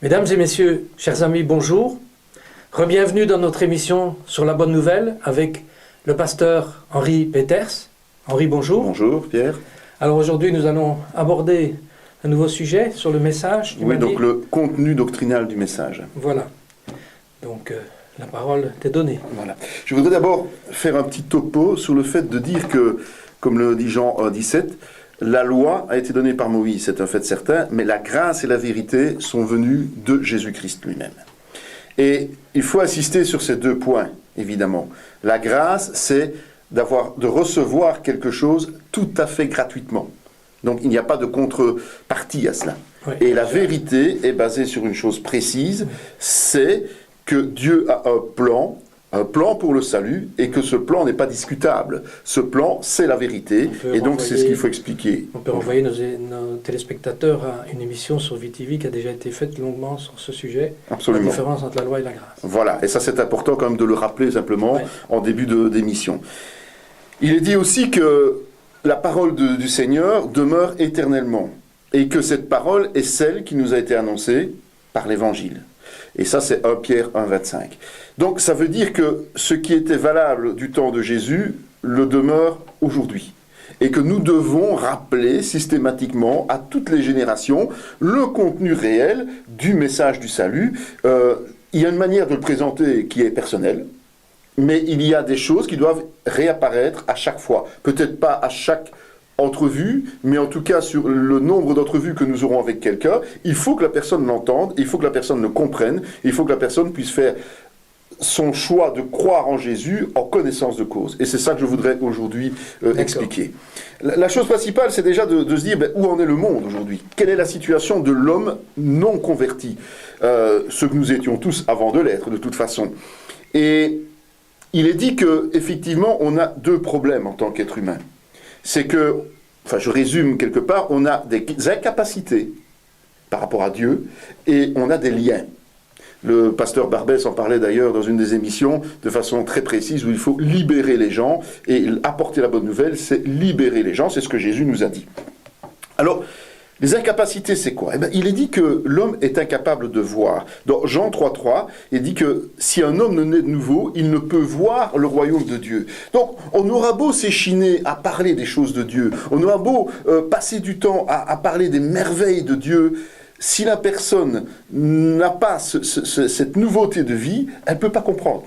Mesdames et messieurs, chers amis, bonjour. Rebienvenue dans notre émission sur la bonne nouvelle avec le pasteur Henri Peters. Henri, bonjour. Bonjour Pierre. Alors aujourd'hui, nous allons aborder un nouveau sujet sur le message. Oui, donc le contenu doctrinal du message. Voilà. Donc la parole t'est donnée. Voilà. Je voudrais d'abord faire un petit topo sur le fait de dire que, comme le dit Jean 17, la loi a été donnée par Moïse, c'est un fait certain, mais la grâce et la vérité sont venues de Jésus-Christ lui-même. Et il faut insister sur ces deux points, évidemment. La grâce, c'est de recevoir quelque chose tout à fait gratuitement. Donc il n'y a pas de contrepartie à cela. Oui, et la vérité est basée sur une chose précise, c'est que Dieu a un plan pour le salut, et que ce plan n'est pas discutable. Ce plan, c'est la vérité, et donc c'est ce qu'il faut expliquer. On peut renvoyer nos téléspectateurs à une émission sur VTV qui a déjà été faite longuement sur ce sujet. Absolument. La différence entre la loi et la grâce. Voilà, et ça c'est important quand même de le rappeler simplement en début d'émission. Il est dit aussi que la parole du Seigneur demeure éternellement, et que cette parole est celle qui nous a été annoncée par l'Évangile. Et ça, c'est 1 Pierre 1, 25. Donc, ça veut dire que ce qui était valable du temps de Jésus le demeure aujourd'hui. Et que nous devons rappeler systématiquement à toutes les générations le contenu réel du message du salut. Il y a une manière de le présenter qui est personnelle, mais il y a des choses qui doivent réapparaître à chaque fois. Peut-être pas à chaque entrevue, mais en tout cas sur le nombre d'entrevues que nous aurons avec quelqu'un, il faut que la personne l'entende, il faut que la personne le comprenne, il faut que la personne puisse faire son choix de croire en Jésus en connaissance de cause. Et c'est ça que je voudrais aujourd'hui expliquer. La chose principale, c'est déjà de se dire où en est le monde aujourd'hui. Quelle est la situation de l'homme non converti, ce que nous étions tous avant de l'être, de toute façon. Et il est dit qu'effectivement, on a deux problèmes en tant qu'être humain. C'est que, enfin je résume quelque part, on a des incapacités par rapport à Dieu et on a des liens. Le pasteur Barbès en parlait d'ailleurs dans une des émissions de façon très précise où il faut libérer les gens et apporter la bonne nouvelle, c'est libérer les gens, c'est ce que Jésus nous a dit. Alors, les incapacités, c'est quoi ? Il est dit que l'homme est incapable de voir. Dans Jean 3,3, il dit que si un homme ne naît de nouveau, il ne peut voir le royaume de Dieu. Donc, on aura beau s'échiner à parler des choses de Dieu, on aura beau passer du temps à parler des merveilles de Dieu, si la personne n'a pas cette nouveauté de vie, elle ne peut pas comprendre.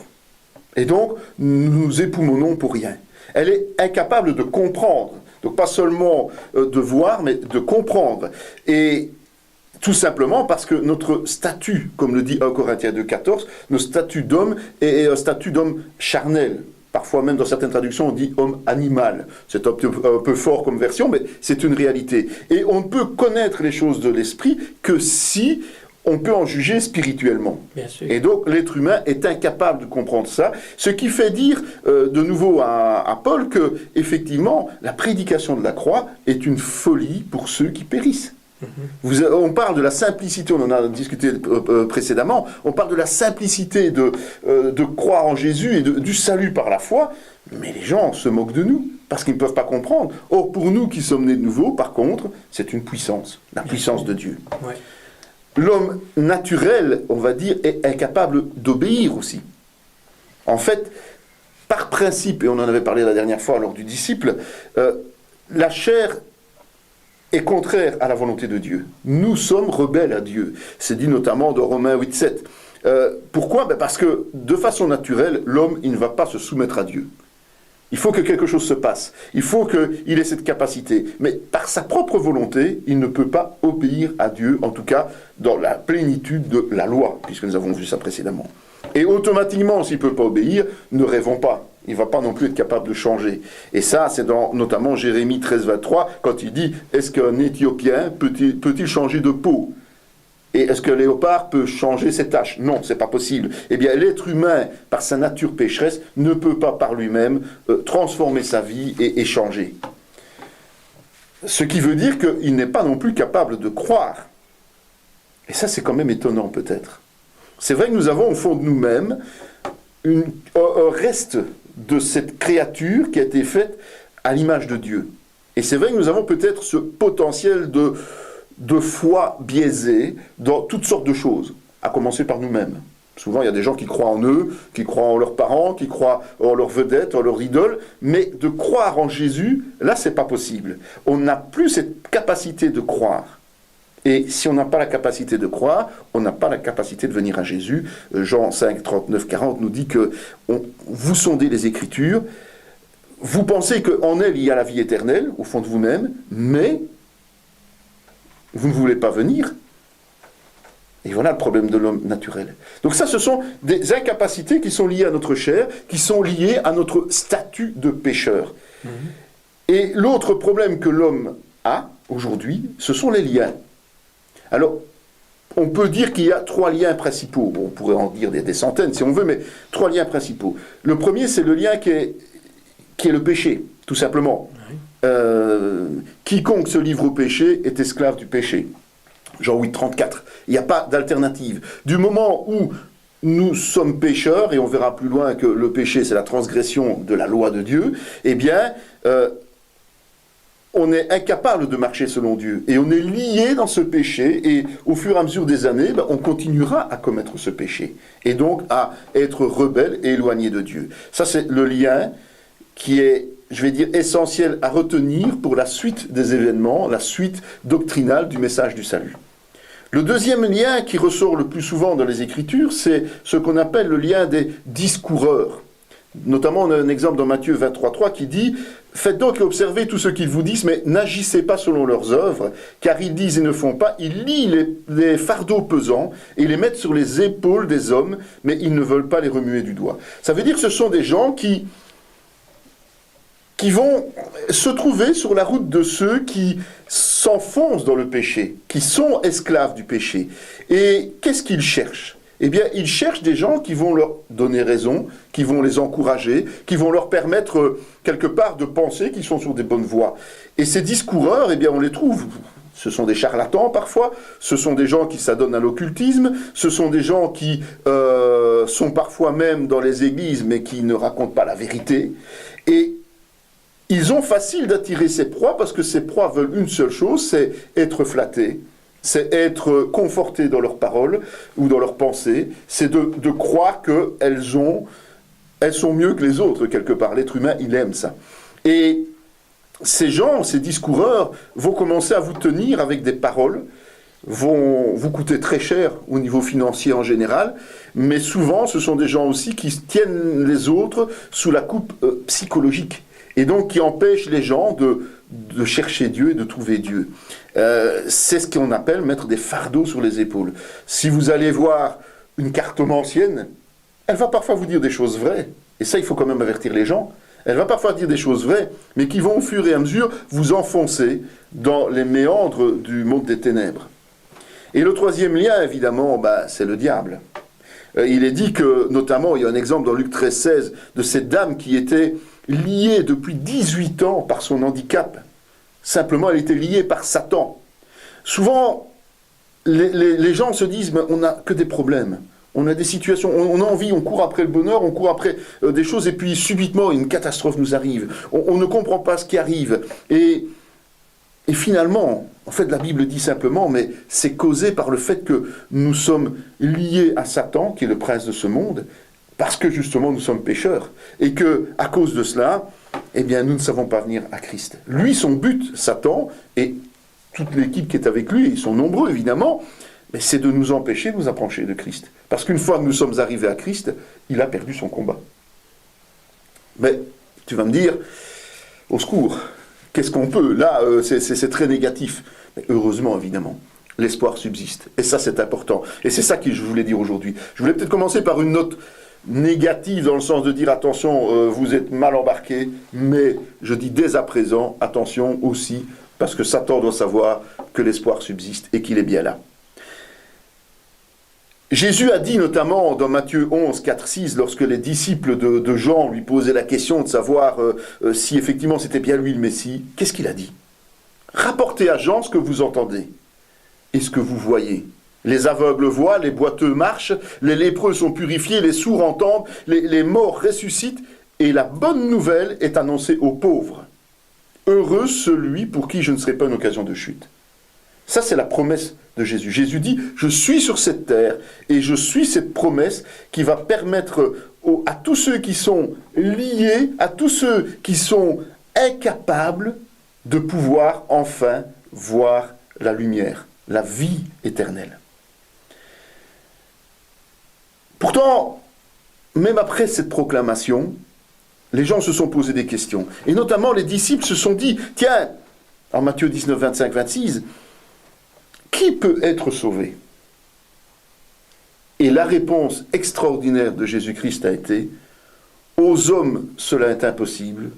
Et donc, nous nous époumonons pour rien. Elle est incapable de comprendre. Donc pas seulement de voir, mais de comprendre. Et tout simplement parce que notre statut, comme le dit 1 Corinthiens 2,14, notre statut d'homme est un statut d'homme charnel. Parfois même dans certaines traductions on dit homme animal. C'est un peu fort comme version, mais c'est une réalité. Et on ne peut connaître les choses de l'esprit que si on peut en juger spirituellement. Et donc l'être humain est incapable de comprendre ça, ce qui fait dire de nouveau à Paul que effectivement la prédication de la croix est une folie pour ceux qui périssent. On parle de la simplicité, on en a discuté précédemment, on parle de la simplicité de croire en Jésus et du salut par la foi, mais les gens se moquent de nous parce qu'ils ne peuvent pas comprendre. Or pour nous qui sommes nés de nouveau, par contre, c'est une puissance, la puissance de Dieu. Ouais. L'homme naturel, on va dire, est incapable d'obéir aussi. En fait, par principe, et on en avait parlé la dernière fois lors du disciple, la chair est contraire à la volonté de Dieu. Nous sommes rebelles à Dieu. C'est dit notamment dans Romains 8,7. Pourquoi ? Parce que de façon naturelle, l'homme, il ne va pas se soumettre à Dieu. Il faut que quelque chose se passe. Il faut qu'il ait cette capacité. Mais par sa propre volonté, il ne peut pas obéir à Dieu, en tout cas dans la plénitude de la loi, puisque nous avons vu ça précédemment. Et automatiquement, s'il ne peut pas obéir, ne rêvons pas. Il ne va pas non plus être capable de changer. Et ça, c'est dans notamment Jérémie 13, 23, quand il dit « Est-ce qu'un Éthiopien peut-il changer de peau ? Et est-ce que le léopard peut changer ses taches ? Non, c'est pas possible. Eh bien, l'être humain, par sa nature pécheresse, ne peut pas par lui-même transformer sa vie et changer. Ce qui veut dire qu'il n'est pas non plus capable de croire. Et ça, c'est quand même étonnant peut-être. C'est vrai que nous avons au fond de nous-mêmes un reste de cette créature qui a été faite à l'image de Dieu. Et c'est vrai que nous avons peut-être ce potentiel de foi biaisée dans toutes sortes de choses, à commencer par nous-mêmes. Souvent, il y a des gens qui croient en eux, qui croient en leurs parents, qui croient en leurs vedettes, en leurs idoles, mais de croire en Jésus, là, c'est pas possible. On n'a plus cette capacité de croire. Et si on n'a pas la capacité de croire, on n'a pas la capacité de venir à Jésus. Jean 5, 39, 40 nous dit que vous sondez les Écritures, vous pensez qu'en elles, il y a la vie éternelle, au fond de vous-même, mais vous ne voulez pas venir. Et voilà le problème de l'homme naturel. Donc ça, ce sont des incapacités qui sont liées à notre chair, qui sont liées à notre statut de pécheur. Et l'autre problème que l'homme a aujourd'hui, ce sont les liens. Alors, on peut dire qu'il y a 3 liens principaux. Bon, on pourrait en dire des centaines si on veut, mais 3 liens principaux. Le premier, c'est le lien qui est le péché, tout simplement. Quiconque se livre au péché est esclave du péché. Jean 8, 34. Il n'y a pas d'alternative. Du moment où nous sommes pécheurs, et on verra plus loin que le péché, c'est la transgression de la loi de Dieu, eh bien, on est incapable de marcher selon Dieu. Et on est lié dans ce péché, et au fur et à mesure des années, on continuera à commettre ce péché. Et donc à être rebelle et éloigné de Dieu. Ça, c'est le lien qui est, je vais dire, essentiel à retenir pour la suite des événements, la suite doctrinale du message du salut. Le deuxième lien qui ressort le plus souvent dans les Écritures, c'est ce qu'on appelle le lien des discoureurs. Notamment, on a un exemple dans Matthieu 23, 3 qui dit « Faites donc et observez tout ce qu'ils vous disent, mais n'agissez pas selon leurs œuvres, car ils disent et ne font pas, ils lient les fardeaux pesants et les mettent sur les épaules des hommes, mais ils ne veulent pas les remuer du doigt. » Ça veut dire que ce sont des gens qui vont se trouver sur la route de ceux qui s'enfoncent dans le péché, qui sont esclaves du péché. Et qu'est-ce qu'ils cherchent ? Eh bien, ils cherchent des gens qui vont leur donner raison, qui vont les encourager, qui vont leur permettre, quelque part, de penser qu'ils sont sur des bonnes voies. Et ces discoureurs, eh bien, on les trouve. Ce sont des charlatans, parfois. Ce sont des gens qui s'adonnent à l'occultisme. Ce sont des gens qui sont parfois même dans les églises, mais qui ne racontent pas la vérité. Et ils ont facile d'attirer ces proies parce que ces proies veulent une seule chose, c'est être flattés, c'est être confortés dans leurs paroles ou dans leurs pensées, c'est de croire qu'elles sont mieux que les autres quelque part. L'être humain, il aime ça. Et ces gens, ces discoureurs, vont commencer à vous tenir avec des paroles, vont vous coûter très cher au niveau financier en général, mais souvent ce sont des gens aussi qui tiennent les autres sous la coupe psychologique. Et donc qui empêche les gens de chercher Dieu et de trouver Dieu. C'est ce qu'on appelle mettre des fardeaux sur les épaules. Si vous allez voir une cartomancienne, elle va parfois vous dire des choses vraies. Et ça, il faut quand même avertir les gens. Elle va parfois dire des choses vraies, mais qui vont au fur et à mesure vous enfoncer dans les méandres du monde des ténèbres. Et le troisième lien, évidemment, c'est le diable. Il est dit que, notamment, il y a un exemple dans Luc 13, 16, de cette dame qui était liée depuis 18 ans par son handicap. Simplement, elle était liée par Satan. Souvent, les gens se disent, mais on n'a que des problèmes. On a des situations, on a envie, on court après le bonheur, on court après des choses, et puis subitement, une catastrophe nous arrive. On ne comprend pas ce qui arrive. Et finalement, en fait, la Bible dit simplement, mais c'est causé par le fait que nous sommes liés à Satan, qui est le prince de ce monde, parce que justement nous sommes pécheurs, et que à cause de cela, eh bien nous ne savons pas venir à Christ. Lui, son but, Satan, et toute l'équipe qui est avec lui, ils sont nombreux évidemment, mais c'est de nous empêcher de nous approcher de Christ. Parce qu'une fois que nous sommes arrivés à Christ, il a perdu son combat. Mais tu vas me dire, au secours, qu'est-ce qu'on peut ? Là, c'est très négatif. Mais heureusement, évidemment, l'espoir subsiste. Et ça, c'est important. Et c'est ça que je voulais dire aujourd'hui. Je voulais peut-être commencer par une note négative dans le sens de dire attention, vous êtes mal embarqués, mais je dis dès à présent, attention aussi, parce que Satan doit savoir que l'espoir subsiste et qu'il est bien là. Jésus a dit notamment dans Matthieu 11, 4, 6, lorsque les disciples de Jean lui posaient la question de savoir si effectivement c'était bien lui le Messie, qu'est-ce qu'il a dit ? Rapportez à Jean ce que vous entendez et ce que vous voyez. Les aveugles voient, les boiteux marchent, les lépreux sont purifiés, les sourds entendent, les morts ressuscitent, et la bonne nouvelle est annoncée aux pauvres. Heureux celui pour qui je ne serai pas une occasion de chute. Ça, c'est la promesse de Jésus. Jésus dit, je suis sur cette terre et je suis cette promesse qui va permettre à tous ceux qui sont liés, à tous ceux qui sont incapables de pouvoir enfin voir la lumière, la vie éternelle. Pourtant, même après cette proclamation, les gens se sont posé des questions. Et notamment, les disciples se sont dit, tiens, en Matthieu 19, 25, 26, qui peut être sauvé? Et la réponse extraordinaire de Jésus-Christ a été, aux hommes cela est impossible,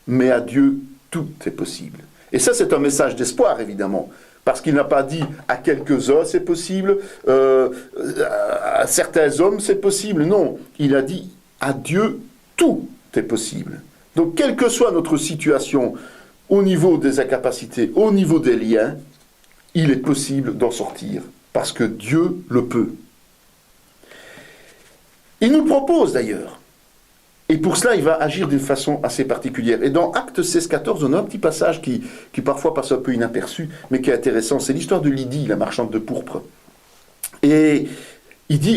mais à Dieu tout est possible. Et ça, c'est un message d'espoir, évidemment, parce qu'il n'a pas dit à quelques-uns c'est possible, à certains hommes c'est possible. Non, il a dit à Dieu tout est possible. Donc, quelle que soit notre situation au niveau des incapacités, au niveau des liens, il est possible d'en sortir, parce que Dieu le peut. Il nous le propose d'ailleurs. Et pour cela, il va agir d'une façon assez particulière. Et dans Actes 16, 14, on a un petit passage qui parfois passe un peu inaperçu, mais qui est intéressant. C'est l'histoire de Lydie, la marchande de pourpre. Et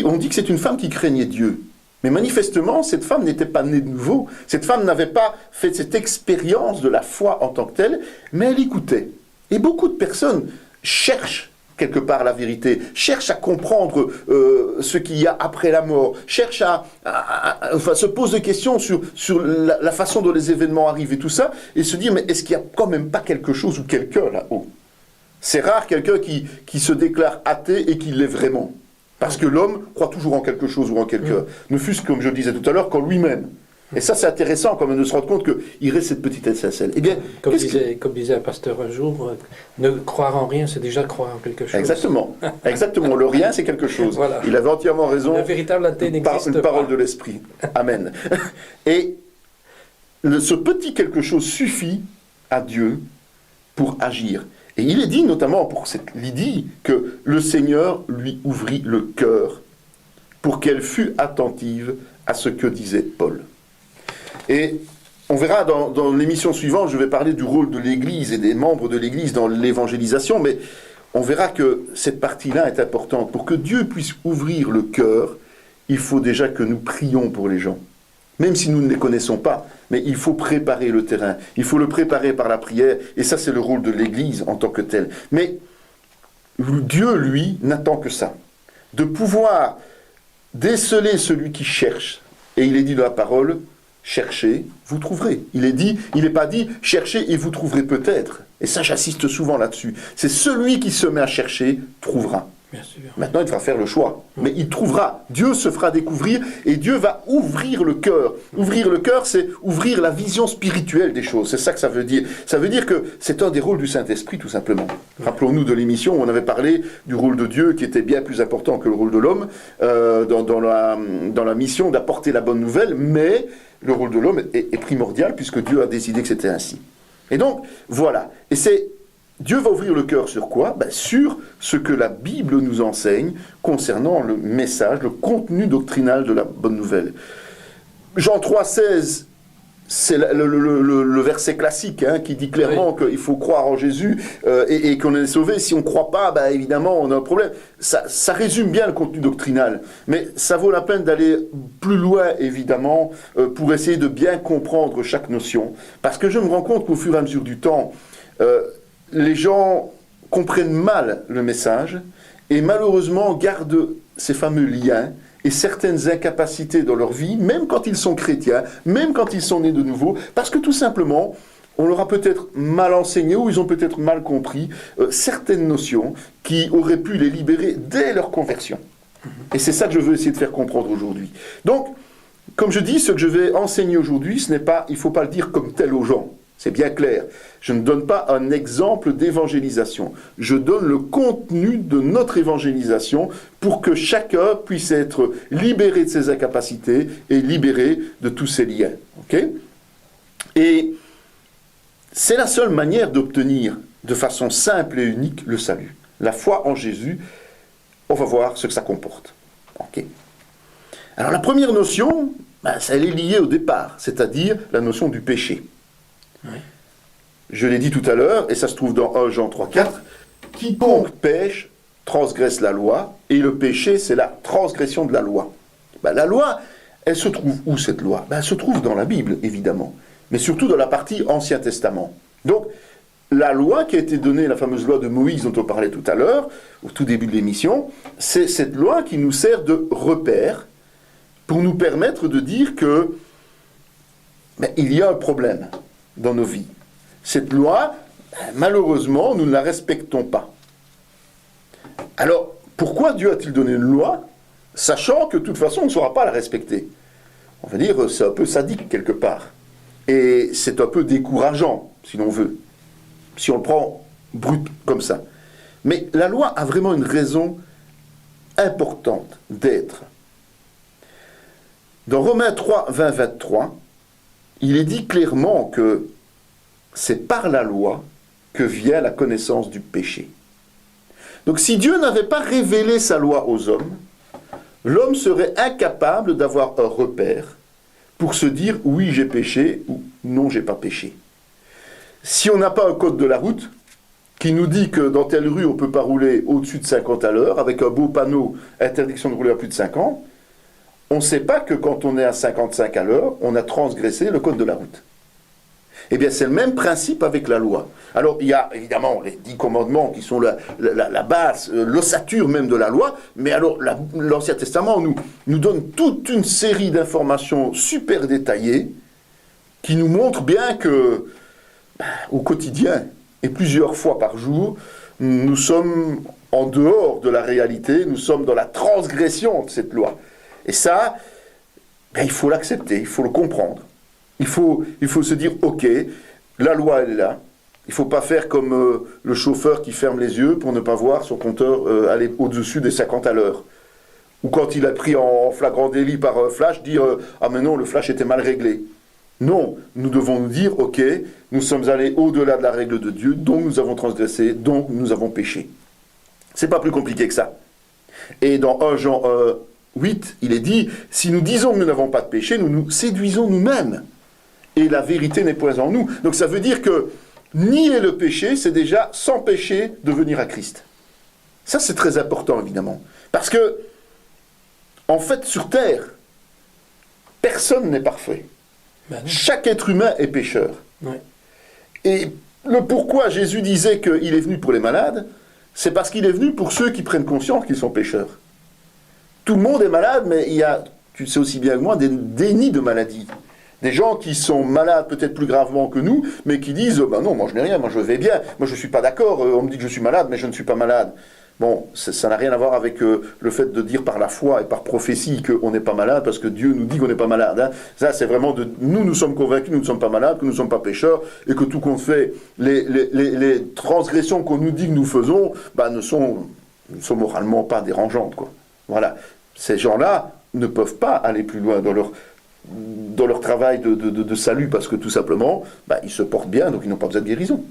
on dit que c'est une femme qui craignait Dieu. Mais manifestement, cette femme n'était pas née de nouveau. Cette femme n'avait pas fait cette expérience de la foi en tant que telle, mais elle écoutait. Et beaucoup de personnes cherchent quelque part la vérité, cherchent à comprendre ce qu'il y a après la mort, cherchent enfin, se posent des questions sur la façon dont les événements arrivent et tout ça, et se dire, mais est-ce qu'il n'y a quand même pas quelque chose ou quelqu'un là-haut? C'est rare quelqu'un qui se déclare athée et qui l'est vraiment. Parce que l'homme croit toujours en quelque chose ou en quelqu'un. Ne fût-ce, comme je le disais tout à l'heure, qu'en lui-même. Et ça, c'est intéressant quand même de se rendre compte qu'il reste cette petite étincelle. Eh bien, comme disait un pasteur un jour, ne croire en rien, c'est déjà croire en quelque chose. Exactement. Exactement. Le rien, c'est quelque chose. Voilà. Il avait entièrement raison. La véritable athée n'existe pas. Une parole de l'esprit. Amen. Et ce petit quelque chose suffit à Dieu pour agir. Et il est dit, notamment pour cette Lydie, que le Seigneur lui ouvrit le cœur pour qu'elle fût attentive à ce que disait Paul. Et on verra dans l'émission suivante, je vais parler du rôle de l'Église et des membres de l'Église dans l'évangélisation, mais on verra que cette partie-là est importante. Pour que Dieu puisse ouvrir le cœur, il faut déjà que nous prions pour les gens. Même si nous ne les connaissons pas, mais il faut préparer le terrain. Il faut le préparer par la prière, et ça c'est le rôle de l'Église en tant que telle. Mais Dieu, lui, n'attend que ça. De pouvoir déceler celui qui cherche. Et il est dit dans la parole, cherchez, vous trouverez. Il n'est pas dit, cherchez et vous trouverez peut-être. Et ça, j'insiste souvent là-dessus. C'est celui qui se met à chercher, trouvera. Bien sûr. Maintenant, il devra faire le choix. Mais il trouvera. Dieu se fera découvrir et Dieu va ouvrir le cœur. Ouvrir le cœur, c'est ouvrir la vision spirituelle des choses. C'est ça que ça veut dire. Ça veut dire que c'est un des rôles du Saint-Esprit, tout simplement. Rappelons-nous de l'émission où on avait parlé du rôle de Dieu qui était bien plus important que le rôle de l'homme dans la mission d'apporter la bonne nouvelle, mais le rôle de l'homme est primordial puisque Dieu a décidé que c'était ainsi. Et donc, voilà. Et Dieu va ouvrir le cœur sur quoi? Sur ce que la Bible nous enseigne concernant le message, le contenu doctrinal de la bonne nouvelle. Jean 3,16, c'est le verset classique qui dit clairement qu'il faut croire en Jésus et qu'on est sauvé. Si on ne croit pas, évidemment, on a un problème. Ça résume bien le contenu doctrinal. Mais ça vaut la peine d'aller plus loin, évidemment, pour essayer de bien comprendre chaque notion. Parce que je me rends compte qu'au fur et à mesure du temps, les gens comprennent mal le message et malheureusement gardent ces fameux liens et certaines incapacités dans leur vie, même quand ils sont chrétiens, même quand ils sont nés de nouveau, parce que tout simplement, on leur a peut-être mal enseigné ou ils ont peut-être mal compris certaines notions qui auraient pu les libérer dès leur conversion. Et c'est ça que je veux essayer de faire comprendre aujourd'hui. Donc, comme je dis, ce que je vais enseigner aujourd'hui, il ne faut pas le dire comme tel aux gens. C'est bien clair. Je ne donne pas un exemple d'évangélisation. Je donne le contenu de notre évangélisation pour que chacun puisse être libéré de ses incapacités et libéré de tous ses liens. Okay ? Et c'est la seule manière d'obtenir de façon simple et unique le salut. La foi en Jésus, on va voir ce que ça comporte. Okay ? Alors la première notion, elle est liée au départ, c'est-à-dire la notion du péché. Oui. Je l'ai dit tout à l'heure, et ça se trouve dans 1 Jean 3,4, quiconque pêche transgresse la loi, et le péché, c'est la transgression de la loi. La loi, elle se trouve où cette loi? Elle se trouve dans la Bible, évidemment, mais surtout dans la partie Ancien Testament. Donc, la loi qui a été donnée, la fameuse loi de Moïse dont on parlait tout à l'heure, au tout début de l'émission, c'est cette loi qui nous sert de repère pour nous permettre de dire que il y a un problème dans nos vies. Cette loi, malheureusement, nous ne la respectons pas. Alors, pourquoi Dieu a-t-il donné une loi, sachant que de toute façon, on ne saura pas la respecter? On va dire, c'est un peu sadique quelque part. Et c'est un peu décourageant, si l'on veut, si on le prend brut comme ça. Mais la loi a vraiment une raison importante d'être. Dans Romains 3, 20, 23, il est dit clairement que c'est par la loi que vient la connaissance du péché. Donc si Dieu n'avait pas révélé sa loi aux hommes, l'homme serait incapable d'avoir un repère pour se dire oui j'ai péché ou non j'ai pas péché. Si on n'a pas un code de la route qui nous dit que dans telle rue on ne peut pas rouler au-dessus de 50 à l'heure avec un beau panneau interdiction de rouler à plus de 50, on ne sait pas que quand on est à 55 à l'heure, on a transgressé le code de la route. Eh bien, c'est le même principe avec la loi. Alors, il y a évidemment les 10 commandements qui sont la base, l'ossature même de la loi, mais alors l'Ancien Testament nous donne toute une série d'informations super détaillées qui nous montrent bien que, au quotidien, et plusieurs fois par jour, nous sommes en dehors de la réalité, nous sommes dans la transgression de cette loi. Et ça, il faut l'accepter, il faut le comprendre. Il faut se dire, ok, la loi elle est là. Il ne faut pas faire comme le chauffeur qui ferme les yeux pour ne pas voir son compteur aller au-dessus des 50 à l'heure. Ou quand il a pris en flagrant délit par flash, dire ah mais non, le flash était mal réglé. Non, nous devons nous dire, ok, nous sommes allés au-delà de la règle de Dieu, donc nous avons transgressé, donc nous avons péché. C'est pas plus compliqué que ça. Et dans 1 Jean 8, il est dit, si nous disons que nous n'avons pas de péché, nous nous séduisons nous-mêmes. Et la vérité n'est point en nous. Donc ça veut dire que nier le péché, c'est déjà s'empêcher de venir à Christ. Ça, c'est très important, évidemment. Parce que, en fait, sur Terre, personne n'est parfait. Chaque être humain est pécheur. Ouais. Et le pourquoi Jésus disait qu'il est venu pour les malades, c'est parce qu'il est venu pour ceux qui prennent conscience qu'ils sont pécheurs. Tout le monde est malade, mais il y a, tu le sais aussi bien que moi, des dénis de maladie. Des gens qui sont malades peut-être plus gravement que nous, mais qui disent « non, moi je n'ai rien, moi je vais bien, moi je ne suis pas d'accord, on me dit que je suis malade, mais je ne suis pas malade ». Bon, ça n'a rien à voir avec le fait de dire par la foi et par prophétie qu'on n'est pas malade, parce que Dieu nous dit qu'on n'est pas malade. Hein. Ça, c'est vraiment de... Nous sommes convaincus que nous ne sommes pas malades, que nous ne sommes pas pécheurs, et que tout compte fait, les transgressions qu'on nous dit que nous faisons, ne sont moralement pas dérangeantes, quoi. Voilà. Ces gens-là ne peuvent pas aller plus loin dans leur travail de salut, parce que tout simplement, ils se portent bien, donc ils n'ont pas besoin de guérison.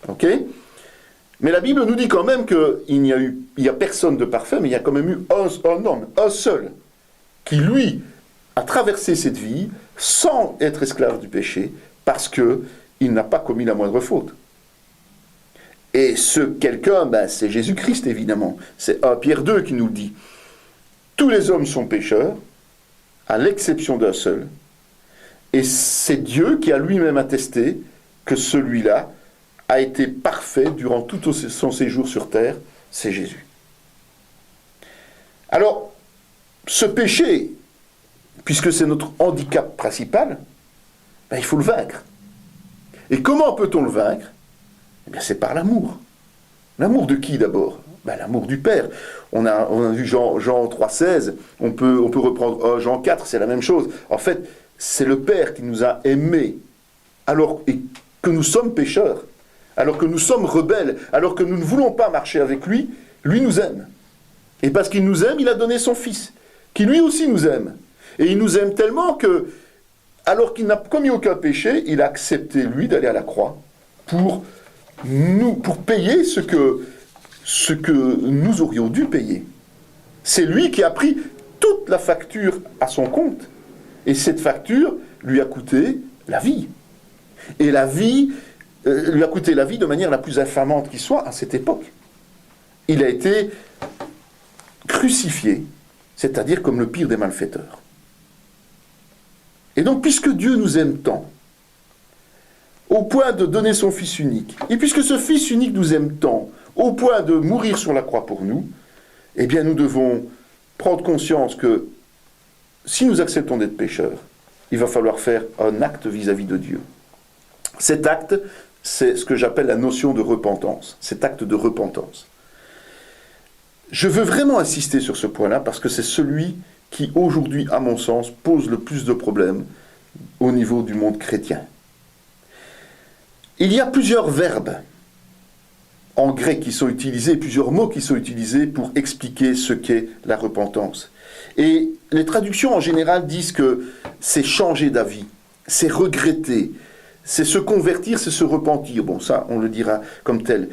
Ok ? Mais la Bible nous dit quand même qu'il n'y a personne de parfait, mais il y a quand même eu un homme, un seul, qui lui a traversé cette vie sans être esclave du péché, parce qu'il n'a pas commis la moindre faute. Et ce quelqu'un, c'est Jésus-Christ évidemment. C'est 1 Pierre 2 qui nous le dit. Tous les hommes sont pécheurs, à l'exception d'un seul, et c'est Dieu qui a lui-même attesté que celui-là a été parfait durant tout son séjour sur terre, c'est Jésus. Alors, ce péché, puisque c'est notre handicap principal, il faut le vaincre. Et comment peut-on le vaincre ? Eh bien, c'est par l'amour. L'amour de qui d'abord ? L'amour du Père. On a vu Jean 3,16, on peut reprendre Jean 4, c'est la même chose. En fait, c'est le Père qui nous a aimés, alors que nous sommes pécheurs, alors que nous sommes rebelles, alors que nous ne voulons pas marcher avec lui, lui nous aime. Et parce qu'il nous aime, il a donné son Fils, qui lui aussi nous aime. Et il nous aime tellement que, alors qu'il n'a commis aucun péché, il a accepté, lui, d'aller à la croix pour payer ce que nous aurions dû payer. C'est lui qui a pris toute la facture à son compte. Et cette facture lui a coûté la vie. Et la vie lui a coûté la vie de manière la plus infamante qui soit à cette époque. il a été crucifié, c'est-à-dire comme le pire des malfaiteurs. Et donc, puisque Dieu nous aime tant, au point de donner son Fils unique, et puisque ce Fils unique nous aime tant, au point de mourir sur la croix pour nous, eh bien nous devons prendre conscience que si nous acceptons d'être pécheurs, il va falloir faire un acte vis-à-vis de Dieu. Cet acte, c'est ce que j'appelle la notion de repentance, cet acte de repentance. Je veux vraiment insister sur ce point-là parce que c'est celui qui, aujourd'hui, à mon sens, pose le plus de problèmes au niveau du monde chrétien. Il y a plusieurs verbes en grec qui sont utilisés, plusieurs mots qui sont utilisés pour expliquer ce qu'est la repentance. Et les traductions en général disent que c'est changer d'avis, c'est regretter, c'est se convertir, c'est se repentir. Bon, ça, on le dira comme tel.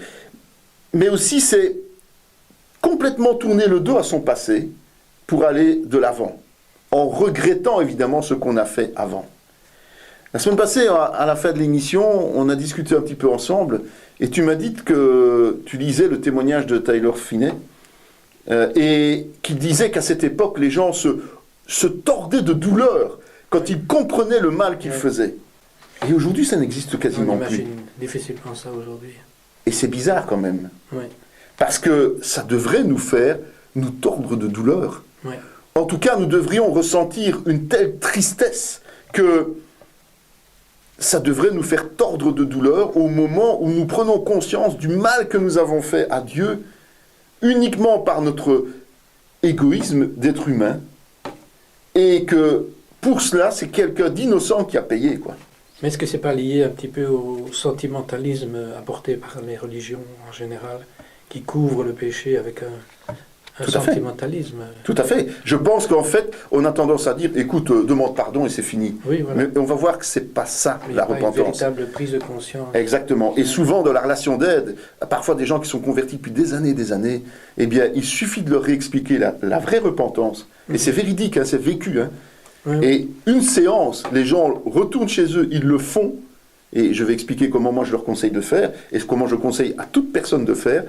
Mais aussi, c'est complètement tourner le dos à son passé pour aller de l'avant, en regrettant évidemment ce qu'on a fait avant. La semaine passée, à la fin de l'émission, on a discuté un petit peu ensemble, et tu m'as dit que tu lisais le témoignage de Tyler Finney, et qu'il disait qu'à cette époque, les gens se tordaient de douleur quand ils comprenaient le mal qu'ils faisaient. Et aujourd'hui, ça n'existe quasiment plus. On imagine difficilement ça aujourd'hui. Et c'est bizarre quand même. Oui. Parce que ça devrait nous tordre de douleur. Oui. En tout cas, nous devrions ressentir une telle tristesse que ça devrait nous faire tordre de douleur au moment où nous prenons conscience du mal que nous avons fait à Dieu uniquement par notre égoïsme d'être humain, et que pour cela, c'est quelqu'un d'innocent qui a payé, quoi. Mais est-ce que c'est pas lié un petit peu au sentimentalisme apporté par les religions en général, qui couvrent le péché avec un sentimentalisme? Tout à fait. Je pense qu'en fait, on a tendance à dire, écoute, demande pardon et c'est fini. Oui, voilà. Mais on va voir que c'est pas ça, la repentance. Une véritable prise de conscience. Exactement. Et souvent, dans la relation d'aide, parfois des gens qui sont convertis depuis des années, eh bien, il suffit de leur réexpliquer la vraie repentance. Et c'est véridique, hein, c'est vécu. Hein. Oui. Et une séance, les gens retournent chez eux, ils le font. Et je vais expliquer comment moi je leur conseille de faire, et comment je conseille à toute personne de faire.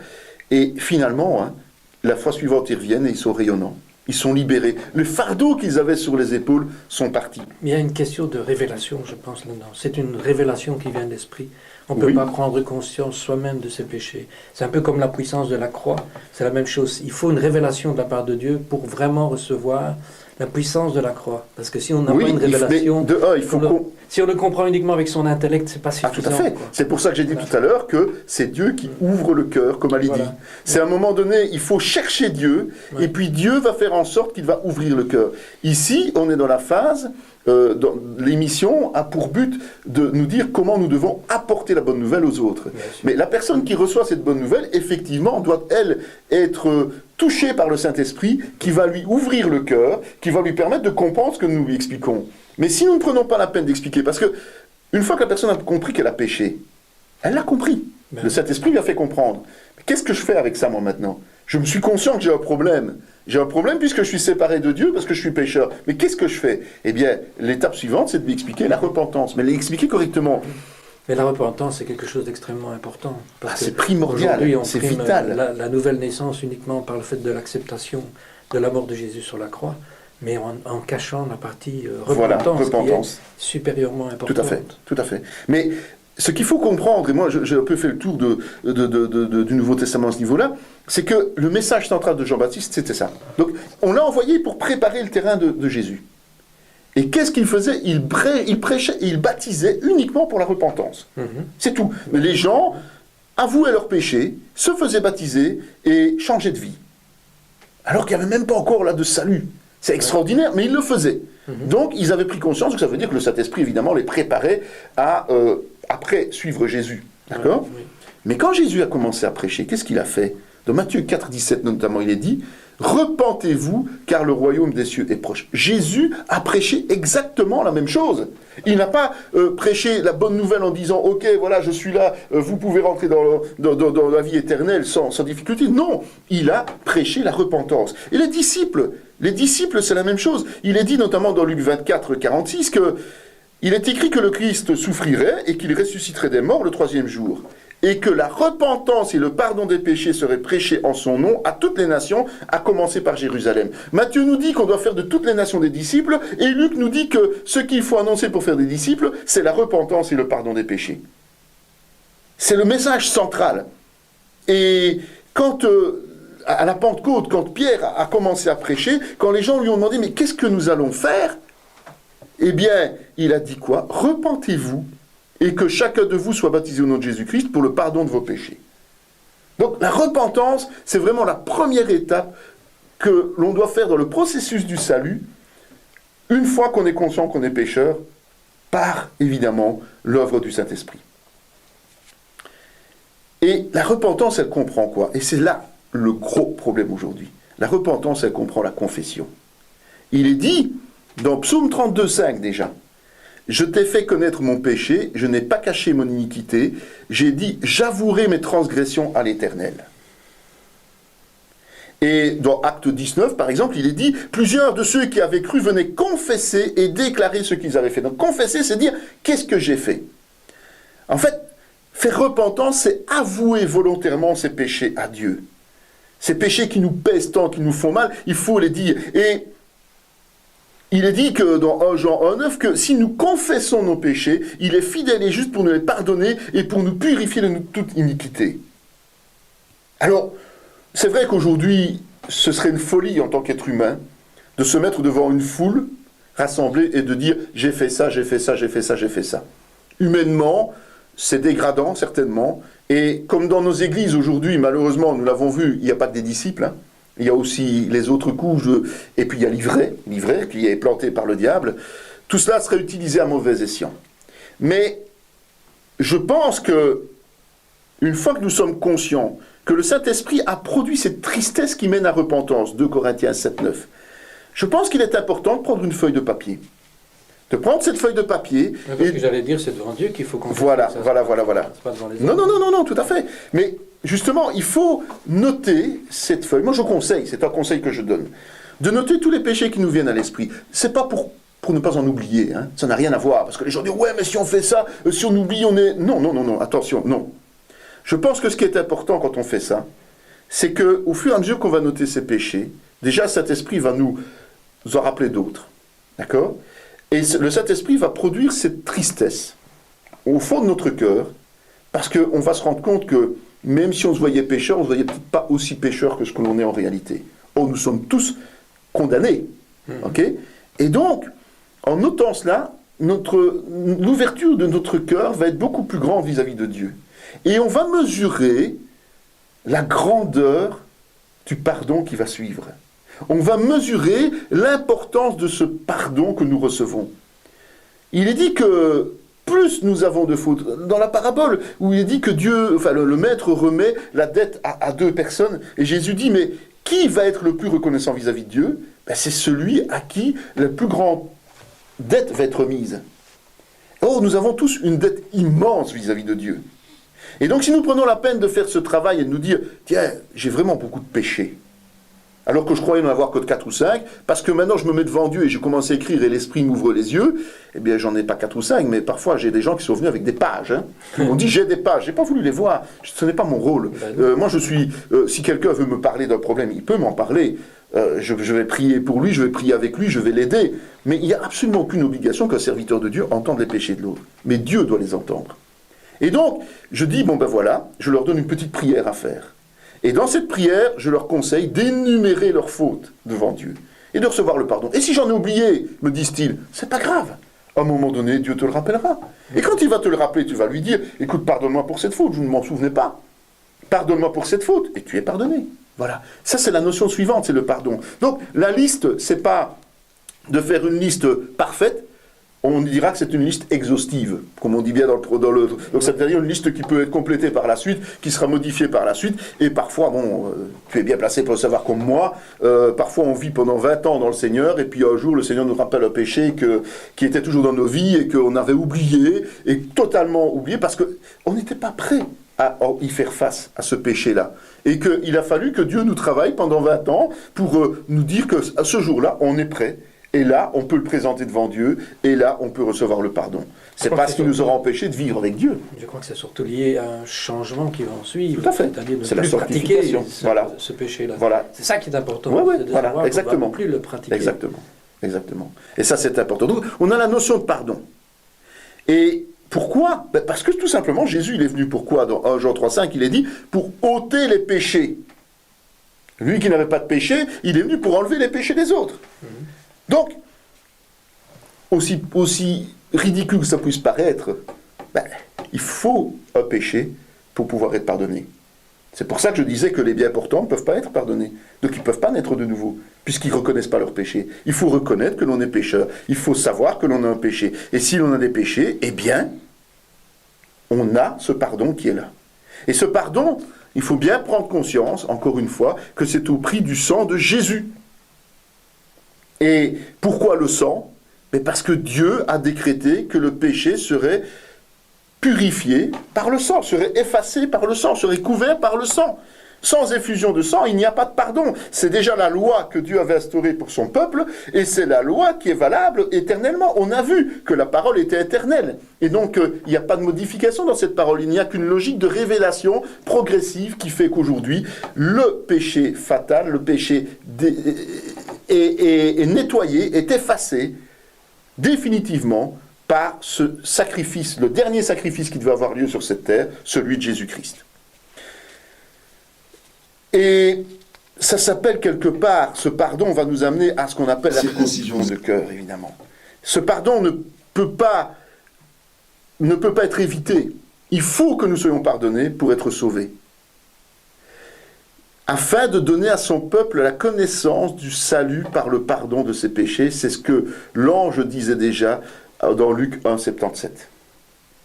Et finalement, hein, la fois suivante, ils reviennent et ils sont rayonnants. Ils sont libérés. Le fardeau qu'ils avaient sur les épaules sont partis. Il y a une question de révélation, je pense, là-dedans. C'est une révélation qui vient de l'esprit. On ne peut pas prendre conscience soi-même de ses péchés. C'est un peu comme la puissance de la croix. C'est la même chose. Il faut une révélation de la part de Dieu pour vraiment recevoir la puissance de la croix. Parce que si on n'a pas une révélation... Si on le comprend uniquement avec son intellect, c'est pas suffisant. Ah, tout à fait. Quoi. C'est pour ça que j'ai dit tout à l'heure que c'est Dieu qui ouvre le cœur, comme Ali dit. C'est à un moment donné, il faut chercher Dieu, et puis Dieu va faire en sorte qu'il va ouvrir le cœur. Ici, on est dans la phase... l'émission a pour but de nous dire comment nous devons apporter la bonne nouvelle aux autres. Mais la personne qui reçoit cette bonne nouvelle, effectivement, doit, elle, être touchée par le Saint-Esprit, qui va lui ouvrir le cœur, qui va lui permettre de comprendre ce que nous lui expliquons. Mais si nous ne prenons pas la peine d'expliquer, parce que une fois que la personne a compris qu'elle a péché, elle l'a compris. Le Saint-Esprit lui a fait comprendre. Mais qu'est-ce que je fais avec ça, moi, maintenant ? Je me suis conscient que j'ai un problème. J'ai un problème puisque je suis séparé de Dieu, parce que je suis pécheur. Mais qu'est-ce que je fais ? Eh bien, l'étape suivante, c'est de lui expliquer la repentance, mais l'expliquer correctement. Mais la repentance, c'est quelque chose d'extrêmement important. C'est primordial, c'est vital. La nouvelle naissance uniquement par le fait de l'acceptation de la mort de Jésus sur la croix, mais en cachant la partie repentance, qui est supérieurement importante. Tout à fait. Mais ce qu'il faut comprendre, et moi j'ai un peu fait le tour du Nouveau Testament à ce niveau-là, c'est que le message central de Jean-Baptiste, c'était ça. Donc on l'a envoyé pour préparer le terrain de Jésus. Et qu'est-ce qu'il faisait ? Il prêchait et il baptisait uniquement pour la repentance. C'est tout. Mais les gens avouaient leurs péchés, se faisaient baptiser et changeaient de vie. Alors qu'il n'y avait même pas encore là de salut. C'est extraordinaire, mais ils le faisaient. Donc ils avaient pris conscience que ça veut dire que le Saint-Esprit, évidemment, les préparait à, après, suivre Jésus. D'accord ? Mais quand Jésus a commencé à prêcher, qu'est-ce qu'il a fait ? Dans Matthieu 4, 17 notamment, il est dit « Repentez-vous, car le royaume des cieux est proche ». Jésus a prêché exactement la même chose. Il n'a pas prêché la bonne nouvelle en disant « Ok, voilà, je suis là, vous pouvez rentrer dans la vie éternelle sans difficulté ». Non, il a prêché la repentance. Et les disciples, c'est la même chose. Il est dit notamment dans Luc 24, 46 que il est écrit que le Christ souffrirait et qu'il ressusciterait des morts le 3e jour. et que la repentance et le pardon des péchés seraient prêchés en son nom à toutes les nations, à commencer par Jérusalem. Matthieu nous dit qu'on doit faire de toutes les nations des disciples, et Luc nous dit que ce qu'il faut annoncer pour faire des disciples, c'est la repentance et le pardon des péchés. C'est le message central. Et quand, à la Pentecôte, quand Pierre a commencé à prêcher, quand les gens lui ont demandé « Mais qu'est-ce que nous allons faire ?» Eh bien, il a dit quoi ? « Repentez-vous et que chacun de vous soit baptisé au nom de Jésus-Christ pour le pardon de vos péchés. » Donc la repentance, c'est vraiment la première étape que l'on doit faire dans le processus du salut, une fois qu'on est conscient qu'on est pécheur, par, évidemment, l'œuvre du Saint-Esprit. Et la repentance, elle comprend quoi ? Et c'est là le gros problème aujourd'hui. La repentance, elle comprend la confession. Il est dit, dans Psaume 32,5 déjà, « Je t'ai fait connaître mon péché, je n'ai pas caché mon iniquité, j'ai dit, j'avouerai mes transgressions à l'Éternel. » Et dans Acte 19, par exemple, il est dit, « Plusieurs de ceux qui avaient cru venaient confesser et déclarer ce qu'ils avaient fait. » Donc confesser, c'est dire, qu'est-ce que j'ai fait ? En fait, faire repentance, c'est avouer volontairement ses péchés à Dieu. Ces péchés qui nous pèsent tant, qui nous font mal, il faut les dire. Et il est dit que dans 1 Jean 1,9 que si nous confessons nos péchés, il est fidèle et juste pour nous les pardonner et pour nous purifier de toute iniquité. Alors, c'est vrai qu'aujourd'hui, ce serait une folie en tant qu'être humain de se mettre devant une foule rassemblée et de dire « j'ai fait ça, j'ai fait ça, j'ai fait ça, j'ai fait ça ». Humainement, c'est dégradant certainement. Et comme dans nos églises aujourd'hui, malheureusement, nous l'avons vu, il n'y a pas que des disciples, hein. Il y a aussi les autres couches, et puis il y a l'ivraie qui est planté par le diable. Tout cela serait utilisé à mauvais escient. Mais je pense que, une fois que nous sommes conscients que le Saint-Esprit a produit cette tristesse qui mène à repentance, 2 Corinthiens 7, 9, je pense qu'il est important de prendre une feuille de papier. De prendre cette feuille de papier... Ce que j'allais dire, c'est devant Dieu qu'il faut qu'on... Voilà. C'est pas devant les autres. Non, tout à fait. Mais justement, il faut noter cette feuille. Moi, je conseille, c'est un conseil que je donne, de noter tous les péchés qui nous viennent à l'esprit. C'est pas pour ne pas en oublier, hein. Ça n'a rien à voir. Parce que les gens disent, ouais, mais si on fait ça, si on oublie, on est... Non, attention, non. Je pense que ce qui est important quand on fait ça, c'est qu'au fur et à mesure qu'on va noter ces péchés, déjà, cet esprit va nous en rappeler d'autres. D'accord ? Et le Saint-Esprit va produire cette tristesse au fond de notre cœur, parce qu'on va se rendre compte que même si on se voyait pécheur, on ne se voyait peut-être pas aussi pécheur que ce que l'on est en réalité. Or, nous sommes tous condamnés. Okay ? Et donc, en notant cela, l'ouverture de notre cœur va être beaucoup plus grande vis-à-vis de Dieu. Et on va mesurer la grandeur du pardon qui va suivre. On va mesurer l'importance de ce pardon que nous recevons. Il est dit que plus nous avons de fautes, dans la parabole où il est dit que Dieu, le maître remet la dette à 2 personnes, et Jésus dit, mais qui va être le plus reconnaissant vis-à-vis de Dieu ? Ben, c'est celui à qui la plus grande dette va être mise. Or, nous avons tous une dette immense vis-à-vis de Dieu. Et donc, si nous prenons la peine de faire ce travail et de nous dire, tiens, j'ai vraiment beaucoup de péchés, alors que je croyais n'en avoir que 4 ou 5, parce que maintenant je me mets devant Dieu et je commence à écrire et l'Esprit m'ouvre les yeux, eh bien j'en ai pas 4 ou 5, mais parfois j'ai des gens qui sont venus avec des pages. Hein. On dit j'ai des pages, j'ai pas voulu les voir, ce n'est pas mon rôle. Moi je suis, si quelqu'un veut me parler d'un problème, il peut m'en parler, je vais prier pour lui, je vais prier avec lui, je vais l'aider, mais il n'y a absolument aucune obligation qu'un serviteur de Dieu entende les péchés de l'autre. Mais Dieu doit les entendre. Et donc, je dis, bon ben voilà, je leur donne une petite prière à faire. Et dans cette prière, je leur conseille d'énumérer leurs fautes devant Dieu et de recevoir le pardon. Et si j'en ai oublié, me disent-ils, c'est pas grave. À un moment donné, Dieu te le rappellera. Et quand il va te le rappeler, tu vas lui dire, écoute, pardonne-moi pour cette faute, je ne m'en souvenais pas. Pardonne-moi pour cette faute, et tu es pardonné. Voilà. Ça, c'est la notion suivante, c'est le pardon. Donc, la liste, c'est pas de faire une liste parfaite, on dira que c'est une liste exhaustive, comme on dit bien dans le... Donc c'est-à-dire une liste qui peut être complétée par la suite, qui sera modifiée par la suite, et parfois, tu es bien placé pour le savoir comme moi, parfois on vit pendant 20 ans dans le Seigneur, et puis un jour le Seigneur nous rappelle un péché qui était toujours dans nos vies, et qu'on avait oublié, et totalement oublié, parce qu'on n'était pas prêt à y faire face à ce péché-là. Et qu'il a fallu que Dieu nous travaille pendant 20 ans pour nous dire qu'à ce jour-là, on est prêt Et là, on peut le présenter devant Dieu, et là, on peut recevoir le pardon. C'est pas ce qui nous aura empêché de vivre avec Dieu. Je crois que c'est surtout lié à un changement qui va en suivre. Tout à fait. C'est-à-dire de C'est ne la plus pratiquer sanctification. ce péché-là. Voilà. C'est ça qui est important. Ouais, C'est de voilà, savoir qu'on exactement. va plus le pratiquer. Exactement. Et ça, c'est important. Donc, on a la notion de pardon. Et pourquoi ? Parce que tout simplement, Jésus, il est venu pourquoi ? Dans 1 Jean 3,5, il est dit, pour ôter les péchés. Lui qui n'avait pas de péché, il est venu pour enlever les péchés des autres. Donc, aussi ridicule que ça puisse paraître, il faut un péché pour pouvoir être pardonné. C'est pour ça que je disais que les bien portants ne peuvent pas être pardonnés. Donc ils ne peuvent pas naître de nouveau, puisqu'ils ne reconnaissent pas leur péché. Il faut reconnaître que l'on est pécheur. Il faut savoir que l'on a un péché. Et si l'on a des péchés, eh bien, on a ce pardon qui est là. Et ce pardon, il faut bien prendre conscience, encore une fois, que c'est au prix du sang de Jésus. Et pourquoi le sang ? Mais parce que Dieu a décrété que le péché serait purifié par le sang, serait effacé par le sang, serait couvert par le sang. Sans effusion de sang, il n'y a pas de pardon. C'est déjà la loi que Dieu avait instaurée pour son peuple, et c'est la loi qui est valable éternellement. On a vu que la parole était éternelle. Et donc, il n'y a pas de modification dans cette parole. Il n'y a qu'une logique de révélation progressive qui fait qu'aujourd'hui, le péché fatal, le péché est nettoyé, est effacé définitivement par ce sacrifice, le dernier sacrifice qui devait avoir lieu sur cette terre, celui de Jésus-Christ. Et ça s'appelle quelque part, ce pardon va nous amener à ce qu'on appelle la circoncision de cœur, évidemment. Ce pardon ne peut pas être évité. Il faut que nous soyons pardonnés pour être sauvés. Afin de donner à son peuple la connaissance du salut par le pardon de ses péchés. C'est ce que l'ange disait déjà dans Luc 1, 77.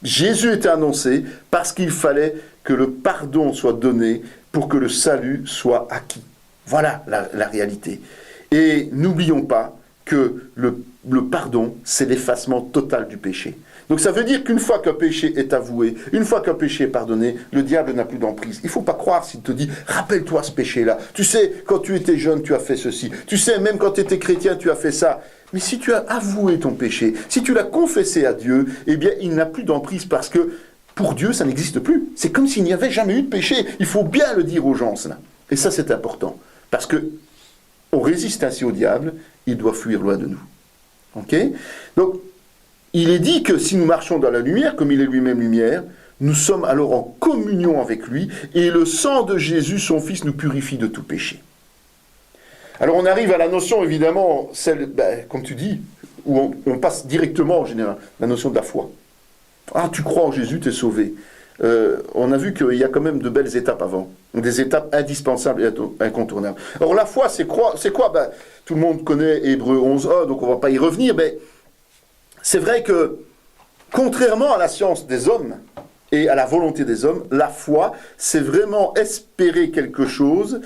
Jésus était annoncé parce qu'il fallait que le pardon soit donné pour que le salut soit acquis. Voilà la réalité. Et n'oublions pas que le pardon, c'est l'effacement total du péché. Donc ça veut dire qu'une fois qu'un péché est avoué, une fois qu'un péché est pardonné, le diable n'a plus d'emprise. Il ne faut pas croire s'il te dit « Rappelle-toi ce péché-là. Tu sais, quand tu étais jeune, tu as fait ceci. Tu sais, même quand tu étais chrétien, tu as fait ça. » Mais si tu as avoué ton péché, si tu l'as confessé à Dieu, eh bien, il n'a plus d'emprise parce que pour Dieu, ça n'existe plus. C'est comme s'il n'y avait jamais eu de péché. Il faut bien le dire aux gens, cela. Et ça, c'est important. Parce que on résiste ainsi au diable, il doit fuir loin de nous. Ok ? Donc, il est dit que si nous marchons dans la lumière, comme il est lui-même lumière, nous sommes alors en communion avec lui, et le sang de Jésus, son Fils, nous purifie de tout péché. Alors on arrive à la notion, évidemment, celle, comme tu dis, où on passe directement, en général, la notion de la foi. Ah, tu crois en Jésus, tu es sauvé. On a vu qu'il y a quand même de belles étapes avant, des étapes indispensables et incontournables. Alors la foi, c'est quoi ? Tout le monde connaît Hébreux 11.1, donc on ne va pas y revenir, mais c'est vrai que, contrairement à la science des hommes et à la volonté des hommes, la foi, c'est vraiment espérer quelque chose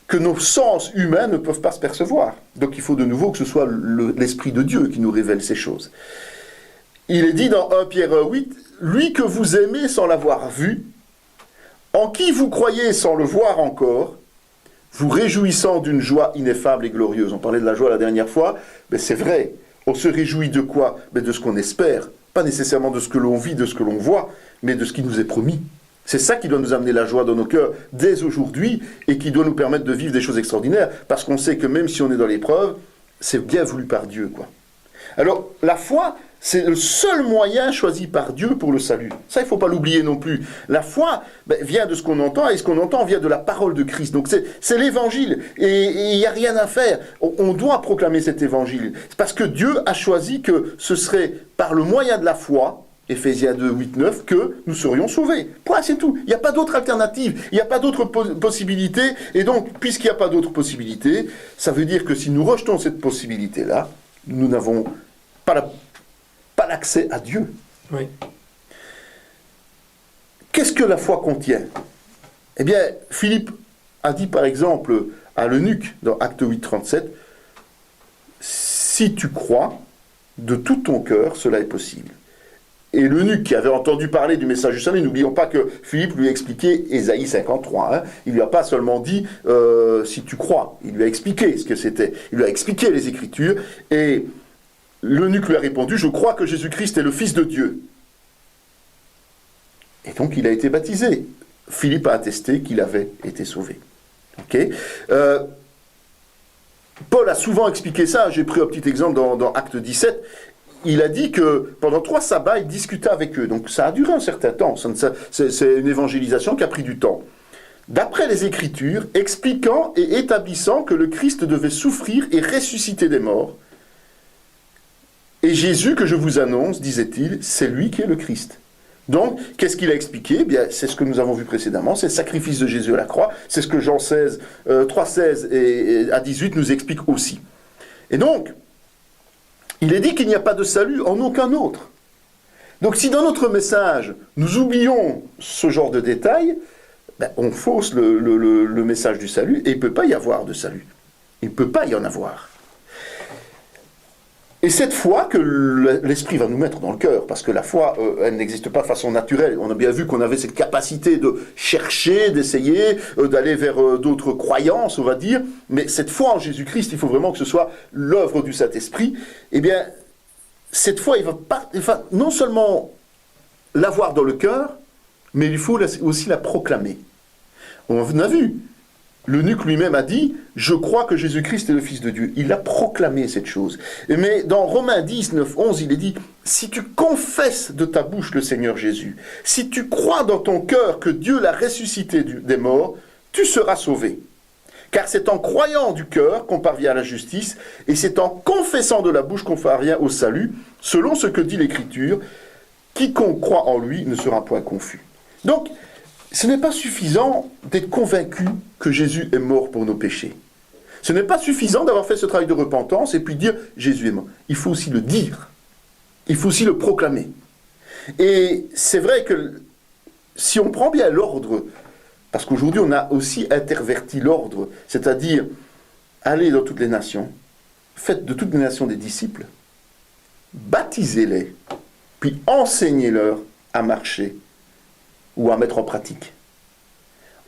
que nos sens humains ne peuvent pas se percevoir. Donc il faut de nouveau que ce soit l'Esprit de Dieu qui nous révèle ces choses. Il est dit dans 1 Pierre 1.8, « Lui que vous aimez sans l'avoir vu, en qui vous croyez sans le voir encore, vous réjouissant d'une joie ineffable et glorieuse. » On parlait de la joie la dernière fois, mais c'est vrai. On se réjouit de quoi ? Mais de ce qu'on espère. Pas nécessairement de ce que l'on vit, de ce que l'on voit, mais de ce qui nous est promis. C'est ça qui doit nous amener la joie dans nos cœurs dès aujourd'hui et qui doit nous permettre de vivre des choses extraordinaires. Parce qu'on sait que même si on est dans l'épreuve, c'est bien voulu par Dieu, quoi. Alors, la foi, c'est le seul moyen choisi par Dieu pour le salut. Ça, il ne faut pas l'oublier non plus. La foi vient de ce qu'on entend, et ce qu'on entend vient de la parole de Christ. Donc c'est l'évangile, et il n'y a rien à faire. On doit proclamer cet évangile. C'est parce que Dieu a choisi que ce serait par le moyen de la foi, Éphésiens 2, 8, 9, que nous serions sauvés. Point, c'est tout. Il n'y a pas d'autre alternative, il n'y a pas d'autre possibilité, et donc, puisqu'il n'y a pas d'autre possibilité, ça veut dire que si nous rejetons cette possibilité-là, nous n'avons pas l'accès à Dieu. Oui. Qu'est-ce que la foi contient ? Eh bien, Philippe a dit par exemple à l'eunuque dans Acte 8, 37, « Si tu crois de tout ton cœur, cela est possible. Et l'eunuque qui avait entendu parler du message du salut, n'oublions pas que Philippe lui a expliqué Ésaïe 53. Hein. Il ne lui a pas seulement dit si tu crois, il lui a expliqué ce que c'était. Il lui a expliqué les Écritures. Et l'eunuque lui a répondu, je crois que Jésus-Christ est le Fils de Dieu. Et donc il a été baptisé. Philippe a attesté qu'il avait été sauvé. Okay. Paul a souvent expliqué ça. J'ai pris un petit exemple dans Acte 17. Il a dit que pendant 3 sabbats, il discuta avec eux. Donc ça a duré un certain temps. C'est une évangélisation qui a pris du temps. D'après les Écritures, expliquant et établissant que le Christ devait souffrir et ressusciter des morts. Et Jésus, que je vous annonce, disait-il, c'est lui qui est le Christ. Donc, qu'est-ce qu'il a expliqué ? Eh bien, c'est ce que nous avons vu précédemment, c'est le sacrifice de Jésus à la croix. C'est ce que Jean 16, 3,16 et à 18 nous expliquent aussi. Et donc, il est dit qu'il n'y a pas de salut en aucun autre. Donc si dans notre message, nous oublions ce genre de détails, on fausse le message du salut et il ne peut pas y avoir de salut. Il ne peut pas y en avoir. Et cette foi que l'Esprit va nous mettre dans le cœur, parce que la foi, elle n'existe pas de façon naturelle. On a bien vu qu'on avait cette capacité de chercher, d'essayer, d'aller vers d'autres croyances, on va dire. Mais cette foi en Jésus-Christ, il faut vraiment que ce soit l'œuvre du Saint-Esprit. Eh bien, cette foi, il va non seulement l'avoir dans le cœur, mais il faut aussi la proclamer. On a vu. L'eunuque lui-même a dit « Je crois que Jésus-Christ est le Fils de Dieu ». Il a proclamé cette chose. Mais dans Romains 10, 9, 11, il est dit « Si tu confesses de ta bouche le Seigneur Jésus, si tu crois dans ton cœur que Dieu l'a ressuscité des morts, tu seras sauvé. Car c'est en croyant du cœur qu'on parvient à la justice, et c'est en confessant de la bouche qu'on parvient au salut, selon ce que dit l'Écriture, quiconque croit en lui ne sera point confus. » Donc, ce n'est pas suffisant d'être convaincu que Jésus est mort pour nos péchés. Ce n'est pas suffisant d'avoir fait ce travail de repentance et puis dire « Jésus est mort ». Il faut aussi le dire. Il faut aussi le proclamer. Et c'est vrai que si on prend bien l'ordre, parce qu'aujourd'hui on a aussi interverti l'ordre, c'est-à-dire allez dans toutes les nations, faites de toutes les nations des disciples, baptisez-les, puis enseignez-leur à marcher ou à mettre en pratique.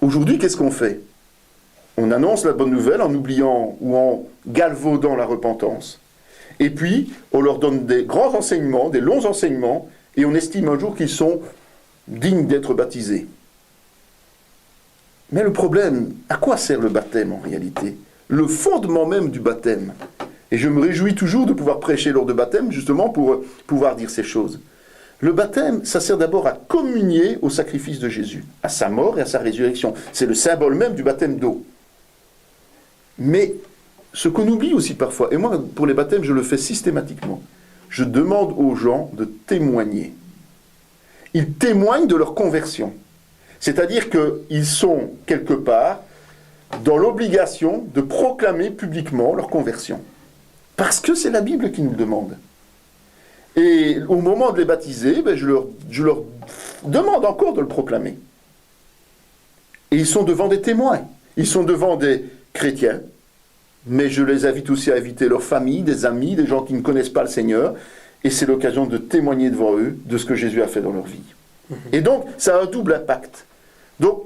Aujourd'hui, qu'est-ce qu'on fait ? On annonce la bonne nouvelle en oubliant ou en galvaudant la repentance. Et puis, on leur donne des grands enseignements, des longs enseignements, et on estime un jour qu'ils sont dignes d'être baptisés. Mais le problème, à quoi sert le baptême en réalité ? Le fondement même du baptême. Et je me réjouis toujours de pouvoir prêcher lors de baptême, justement pour pouvoir dire ces choses. Le baptême, ça sert d'abord à communier au sacrifice de Jésus, à sa mort et à sa résurrection. C'est le symbole même du baptême d'eau. Mais ce qu'on oublie aussi parfois, et moi pour les baptêmes je le fais systématiquement, je demande aux gens de témoigner. Ils témoignent de leur conversion. C'est-à-dire qu'ils sont quelque part dans l'obligation de proclamer publiquement leur conversion. Parce que c'est la Bible qui nous le demande. Et au moment de les baptiser, je leur demande encore de le proclamer. Et ils sont devant des témoins. Ils sont devant des chrétiens. Mais je les invite aussi à inviter leur famille, des amis, des gens qui ne connaissent pas le Seigneur. Et c'est l'occasion de témoigner devant eux de ce que Jésus a fait dans leur vie. Et donc, ça a un double impact. Donc,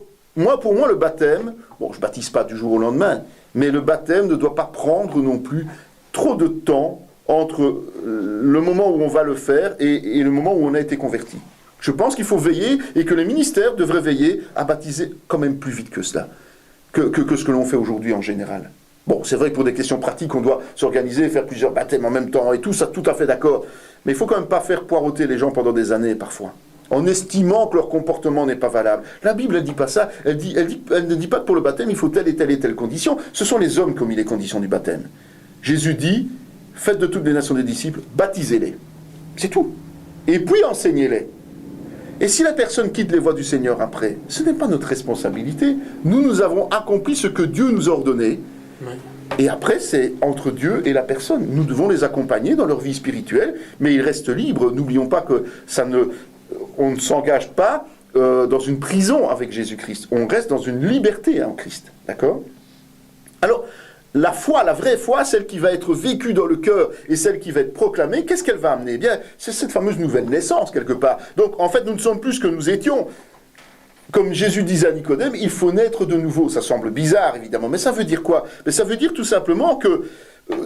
pour moi, le baptême, je ne baptise pas du jour au lendemain, mais le baptême ne doit pas prendre non plus trop de temps entre le moment où on va le faire et le moment où on a été converti. Je pense qu'il faut veiller et que les ministères devraient veiller à baptiser quand même plus vite que cela, que ce que l'on fait aujourd'hui en général. Bon, c'est vrai que pour des questions pratiques, on doit s'organiser, faire plusieurs baptêmes en même temps et tout, ça, tout à fait d'accord. Mais il ne faut quand même pas faire poireauter les gens pendant des années parfois, en estimant que leur comportement n'est pas valable. La Bible, elle ne dit pas ça. Elle ne dit pas que pour le baptême, il faut telle et telle condition. Ce sont les hommes qui ont mis les conditions du baptême. Jésus dit, faites de toutes les nations des disciples, baptisez-les. C'est tout. Et puis enseignez-les. Et si la personne quitte les voies du Seigneur après, ce n'est pas notre responsabilité. Nous avons accompli ce que Dieu nous a ordonné. Oui. Et après, c'est entre Dieu et la personne. Nous devons les accompagner dans leur vie spirituelle, mais ils restent libres. N'oublions pas que on ne s'engage pas dans une prison avec Jésus-Christ. On reste dans une liberté en Christ. D'accord ? Alors, la foi, la vraie foi, celle qui va être vécue dans le cœur et celle qui va être proclamée, qu'est-ce qu'elle va amener? Eh bien, c'est cette fameuse nouvelle naissance, quelque part. Donc, en fait, nous ne sommes plus ce que nous étions. Comme Jésus disait à Nicodème, il faut naître de nouveau. Ça semble bizarre, évidemment, mais ça veut dire quoi? Mais ça veut dire tout simplement que,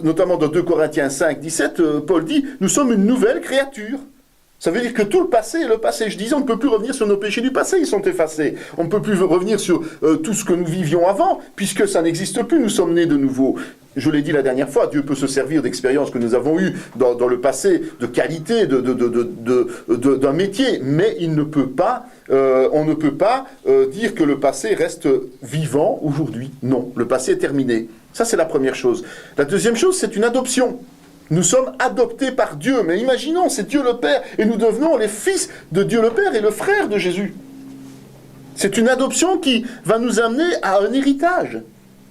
notamment dans 2 Corinthiens 5, 17, Paul dit, nous sommes une nouvelle créature. Ça veut dire que tout le passé est le passé. Je disais, on ne peut plus revenir sur nos péchés du passé, ils sont effacés. On ne peut plus revenir sur tout ce que nous vivions avant, puisque ça n'existe plus, nous sommes nés de nouveau. Je l'ai dit la dernière fois, Dieu peut se servir d'expériences que nous avons eues dans le passé, de qualité, d'un métier, mais il ne peut pas, on ne peut pas dire que le passé reste vivant aujourd'hui. Non, le passé est terminé. Ça, c'est la première chose. La deuxième chose, c'est une adoption. Nous sommes adoptés par Dieu, mais imaginons, c'est Dieu le Père, et nous devenons les fils de Dieu le Père et le frère de Jésus. C'est une adoption qui va nous amener à un héritage.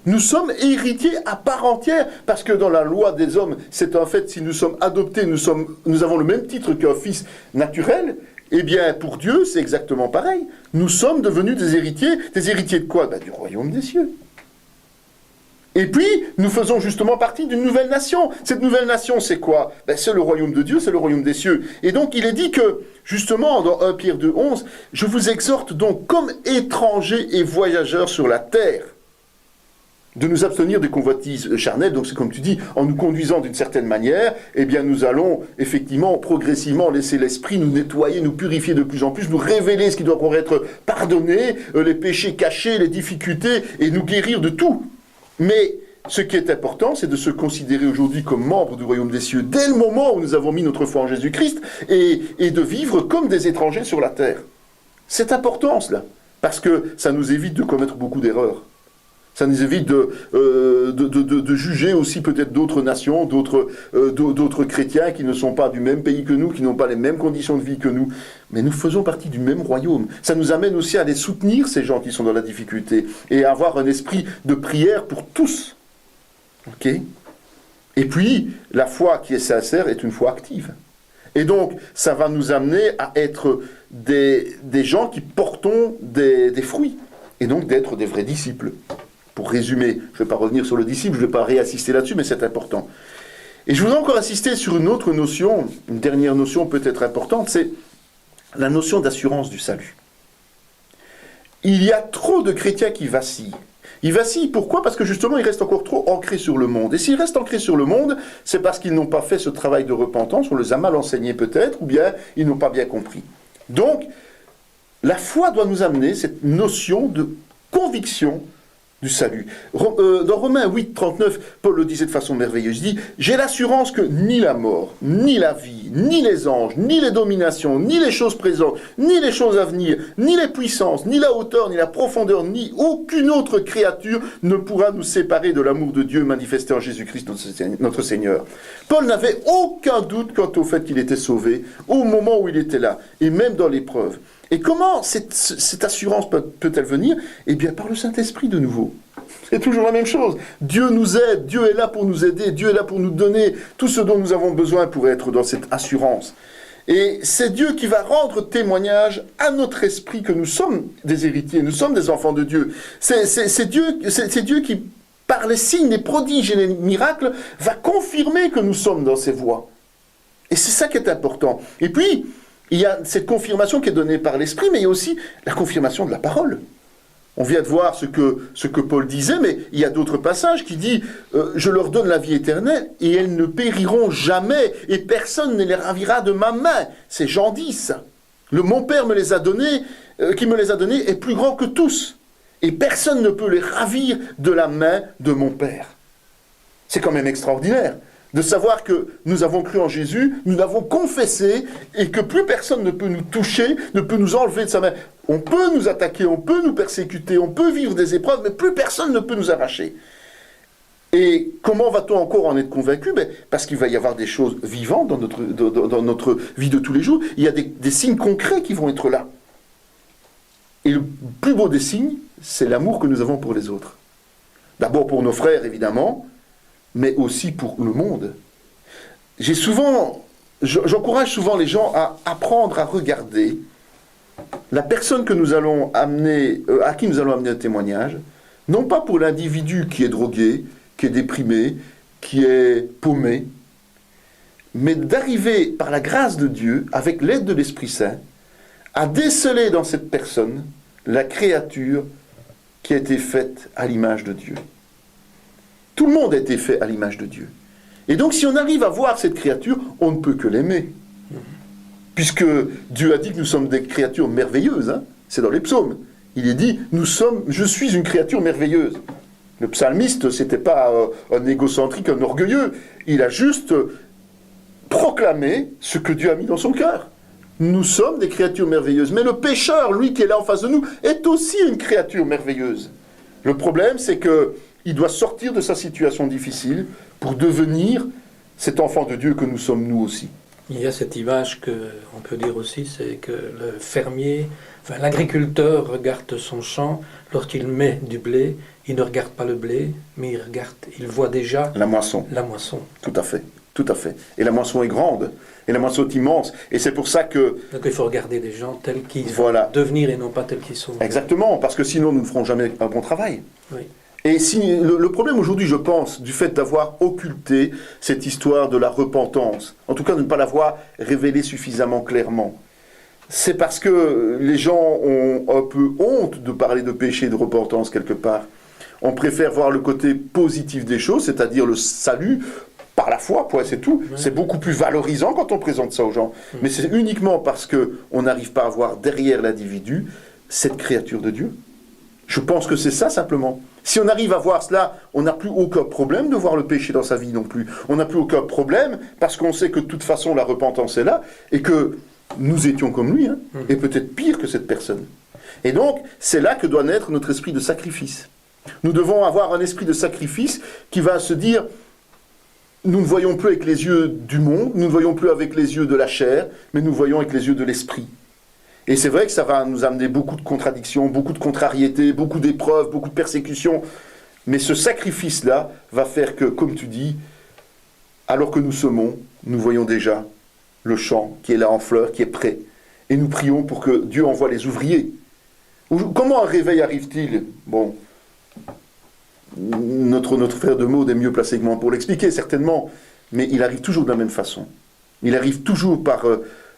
Nous sommes héritiers à part entière, parce que dans la loi des hommes, c'est un fait, si nous sommes adoptés, nous avons le même titre qu'un fils naturel, eh bien, pour Dieu, c'est exactement pareil. Nous sommes devenus des héritiers de quoi? Du royaume des cieux. Et puis, nous faisons justement partie d'une nouvelle nation. Cette nouvelle nation, c'est quoi? C'est le royaume de Dieu, c'est le royaume des cieux. Et donc, il est dit que, justement, dans 1 Pierre 2, 11, « Je vous exhorte donc, comme étrangers et voyageurs sur la terre, de nous abstenir des convoitises charnelles. » Donc, c'est comme tu dis, en nous conduisant d'une certaine manière, eh bien, nous allons, effectivement, progressivement laisser l'esprit nous nettoyer, nous purifier de plus en plus, nous révéler ce qui doit encore être pardonné, les péchés cachés, les difficultés, et nous guérir de tout. Mais ce qui est important, c'est de se considérer aujourd'hui comme membre du royaume des cieux dès le moment où nous avons mis notre foi en Jésus-Christ et de vivre comme des étrangers sur la terre. C'est important cela, parce que ça nous évite de commettre beaucoup d'erreurs. Ça nous évite de juger aussi peut-être d'autres nations, d'autres chrétiens qui ne sont pas du même pays que nous, qui n'ont pas les mêmes conditions de vie que nous. Mais nous faisons partie du même royaume. Ça nous amène aussi à aller soutenir ces gens qui sont dans la difficulté et à avoir un esprit de prière pour tous. Ok ? Et puis, la foi qui est sincère est une foi active. Et donc, ça va nous amener à être des gens qui portons des fruits. Et donc d'être des vrais disciples. Pour résumer, je ne vais pas revenir sur le disciple, je ne vais pas réassister là-dessus, mais c'est important. Et je voudrais encore insister sur une autre notion, une dernière notion peut-être importante, c'est la notion d'assurance du salut. Il y a trop de chrétiens qui vacillent. Ils vacillent, pourquoi? Parce que justement, ils restent encore trop ancrés sur le monde. Et s'ils restent ancrés sur le monde, c'est parce qu'ils n'ont pas fait ce travail de repentance, on les a mal enseignés peut-être, ou bien ils n'ont pas bien compris. Donc, la foi doit nous amener cette notion de conviction du salut. Dans Romains 8, 39, Paul le disait de façon merveilleuse, il dit « J'ai l'assurance que ni la mort, ni la vie, ni les anges, ni les dominations, ni les choses présentes, ni les choses à venir, ni les puissances, ni la hauteur, ni la profondeur, ni aucune autre créature ne pourra nous séparer de l'amour de Dieu manifesté en Jésus-Christ notre Seigneur. » Paul n'avait aucun doute quant au fait qu'il était sauvé au moment où il était là, et même dans l'épreuve. Et comment cette assurance peut-elle venir? Eh bien, par le Saint-Esprit de nouveau. C'est toujours la même chose. Dieu nous aide, Dieu est là pour nous aider, Dieu est là pour nous donner tout ce dont nous avons besoin pour être dans cette assurance. Et c'est Dieu qui va rendre témoignage à notre esprit que nous sommes des héritiers, nous sommes des enfants de Dieu. C'est Dieu qui, par les signes, les prodiges et les miracles, va confirmer que nous sommes dans ses voies. Et c'est ça qui est important. Et puis, il y a cette confirmation qui est donnée par l'Esprit, mais il y a aussi la confirmation de la parole. On vient de voir ce que Paul disait, mais il y a d'autres passages qui disent « Je leur donne la vie éternelle, et elles ne périront jamais, et personne ne les ravira de ma main. » C'est Jean 10. Mon Père me les a donnés, qui me les a donnés, est plus grand que tous. Et personne ne peut les ravir de la main de mon Père. C'est quand même extraordinaire. De savoir que nous avons cru en Jésus, nous l'avons confessé, et que plus personne ne peut nous toucher, ne peut nous enlever de sa main. On peut nous attaquer, on peut nous persécuter, on peut vivre des épreuves, mais plus personne ne peut nous arracher. Et comment va-t-on encore en être convaincu? Parce qu'il va y avoir des choses vivantes dans notre vie de tous les jours. Il y a des signes concrets qui vont être là. Et le plus beau des signes, c'est l'amour que nous avons pour les autres. D'abord pour nos frères, évidemment, mais aussi pour le monde. J'encourage souvent les gens à apprendre à regarder la personne que nous allons amener, à qui nous allons amener un témoignage, non pas pour l'individu qui est drogué, qui est déprimé, qui est paumé, mais d'arriver par la grâce de Dieu, avec l'aide de l'Esprit Saint, à déceler dans cette personne la créature qui a été faite à l'image de Dieu. Tout le monde a été fait à l'image de Dieu. Et donc si on arrive à voir cette créature, on ne peut que l'aimer. Puisque Dieu a dit que nous sommes des créatures merveilleuses, hein. C'est dans les psaumes. Il est dit, je suis une créature merveilleuse. Le psalmiste, c'était pas un égocentrique, un orgueilleux. Il a juste proclamé ce que Dieu a mis dans son cœur. Nous sommes des créatures merveilleuses. Mais le pécheur, lui qui est là en face de nous, est aussi une créature merveilleuse. Le problème, c'est qu'il doit sortir de sa situation difficile pour devenir cet enfant de Dieu que nous sommes nous aussi. Il y a cette image qu'on peut dire aussi, c'est que le fermier, l'agriculteur regarde son champ, lorsqu'il met du blé, il ne regarde pas le blé, mais il voit déjà la moisson. La moisson. Tout à fait, tout à fait. Et la moisson est grande, et la moisson est immense, et c'est pour ça que... Donc il faut regarder les gens tels qu'ils vont devenir et non pas tels qu'ils sont. Exactement, parce que sinon nous ne ferons jamais un bon travail. Oui. Et le problème aujourd'hui, je pense, du fait d'avoir occulté cette histoire de la repentance, en tout cas de ne pas l'avoir révélée suffisamment clairement, c'est parce que les gens ont un peu honte de parler de péché et de repentance quelque part. On préfère voir le côté positif des choses, c'est-à-dire le salut par la foi, point, c'est tout. Ouais. C'est beaucoup plus valorisant quand on présente ça aux gens. Mais c'est uniquement parce qu'on n'arrive pas à voir derrière l'individu cette créature de Dieu. Je pense que c'est ça simplement. Si on arrive à voir cela, on n'a plus aucun problème de voir le péché dans sa vie non plus. On n'a plus aucun problème parce qu'on sait que de toute façon la repentance est là et que nous étions comme lui, hein, et peut-être pire que cette personne. Et donc, c'est là que doit naître notre esprit de sacrifice. Nous devons avoir un esprit de sacrifice qui va se dire, nous ne voyons plus avec les yeux du monde, nous ne voyons plus avec les yeux de la chair, mais nous voyons avec les yeux de l'esprit. Et c'est vrai que ça va nous amener beaucoup de contradictions, beaucoup de contrariétés, beaucoup d'épreuves, beaucoup de persécutions. Mais ce sacrifice-là va faire que, comme tu dis, alors que nous semons, nous voyons déjà le champ qui est là en fleurs, qui est prêt. Et nous prions pour que Dieu envoie les ouvriers. Comment un réveil arrive-t-il ? Bon, notre frère de Maud est mieux placé que moi pour l'expliquer, certainement. Mais il arrive toujours de la même façon. Il arrive toujours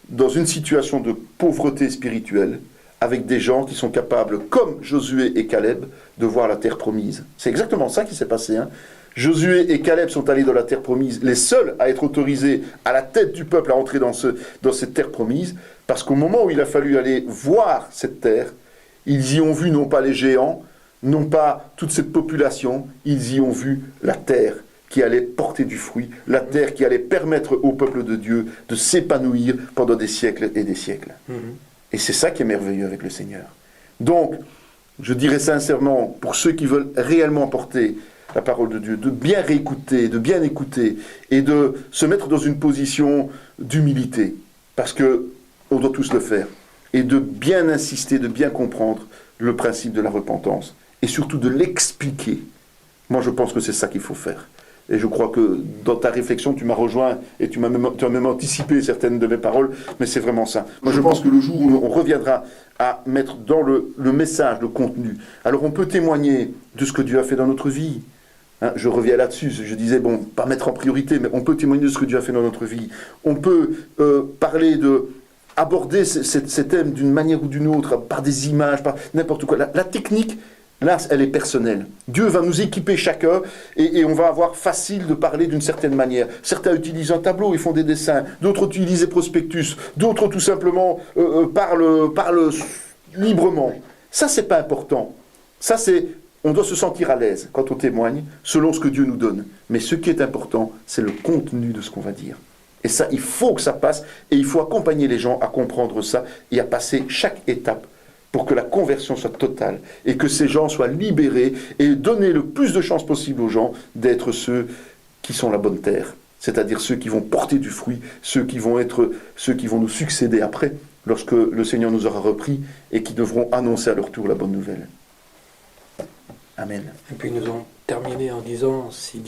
dans une situation de pauvreté spirituelle, avec des gens qui sont capables, comme Josué et Caleb, de voir la terre promise. C'est exactement ça qui s'est passé. Hein. Josué et Caleb sont allés dans la terre promise, les seuls à être autorisés à la tête du peuple à entrer dans cette terre promise, parce qu'au moment où il a fallu aller voir cette terre, ils y ont vu non pas les géants, non pas toute cette population, ils y ont vu la terre qui allait porter du fruit, la terre qui allait permettre au peuple de Dieu de s'épanouir pendant des siècles et des siècles. Et c'est ça qui est merveilleux avec le Seigneur. Donc, je dirais sincèrement, pour ceux qui veulent réellement porter la parole de Dieu, de bien réécouter, de bien écouter, et de se mettre dans une position d'humilité, parce qu'on doit tous le faire, et de bien insister, de bien comprendre le principe de la repentance, et surtout de l'expliquer. Moi, je pense que c'est ça qu'il faut faire. Et je crois que dans ta réflexion, tu m'as rejoint et tu as même anticipé certaines de mes paroles, mais c'est vraiment ça. Moi, je pense que le jour où on reviendra à mettre dans le message, le contenu, alors on peut témoigner de ce que Dieu a fait dans notre vie. Hein, je reviens là-dessus, je disais, bon, pas mettre en priorité, mais on peut témoigner de ce que Dieu a fait dans notre vie. On peut aborder ces thèmes d'une manière ou d'une autre, par des images, par n'importe quoi. La technique, là, elle est personnelle. Dieu va nous équiper chacun et on va avoir facile de parler d'une certaine manière. Certains utilisent un tableau, ils font des dessins. D'autres utilisent des prospectus. D'autres, tout simplement, parlent librement. Ça, c'est pas important. Ça, on doit se sentir à l'aise quand on témoigne, selon ce que Dieu nous donne. Mais ce qui est important, c'est le contenu de ce qu'on va dire. Et ça, il faut que ça passe et il faut accompagner les gens à comprendre ça et à passer chaque étape pour que la conversion soit totale et que ces gens soient libérés et donner le plus de chances possible aux gens d'être ceux qui sont la bonne terre, c'est-à-dire ceux qui vont porter du fruit, ceux qui vont nous succéder après, lorsque le Seigneur nous aura repris et qui devront annoncer à leur tour la bonne nouvelle. Amen. Et puis nous allons terminer en disant, si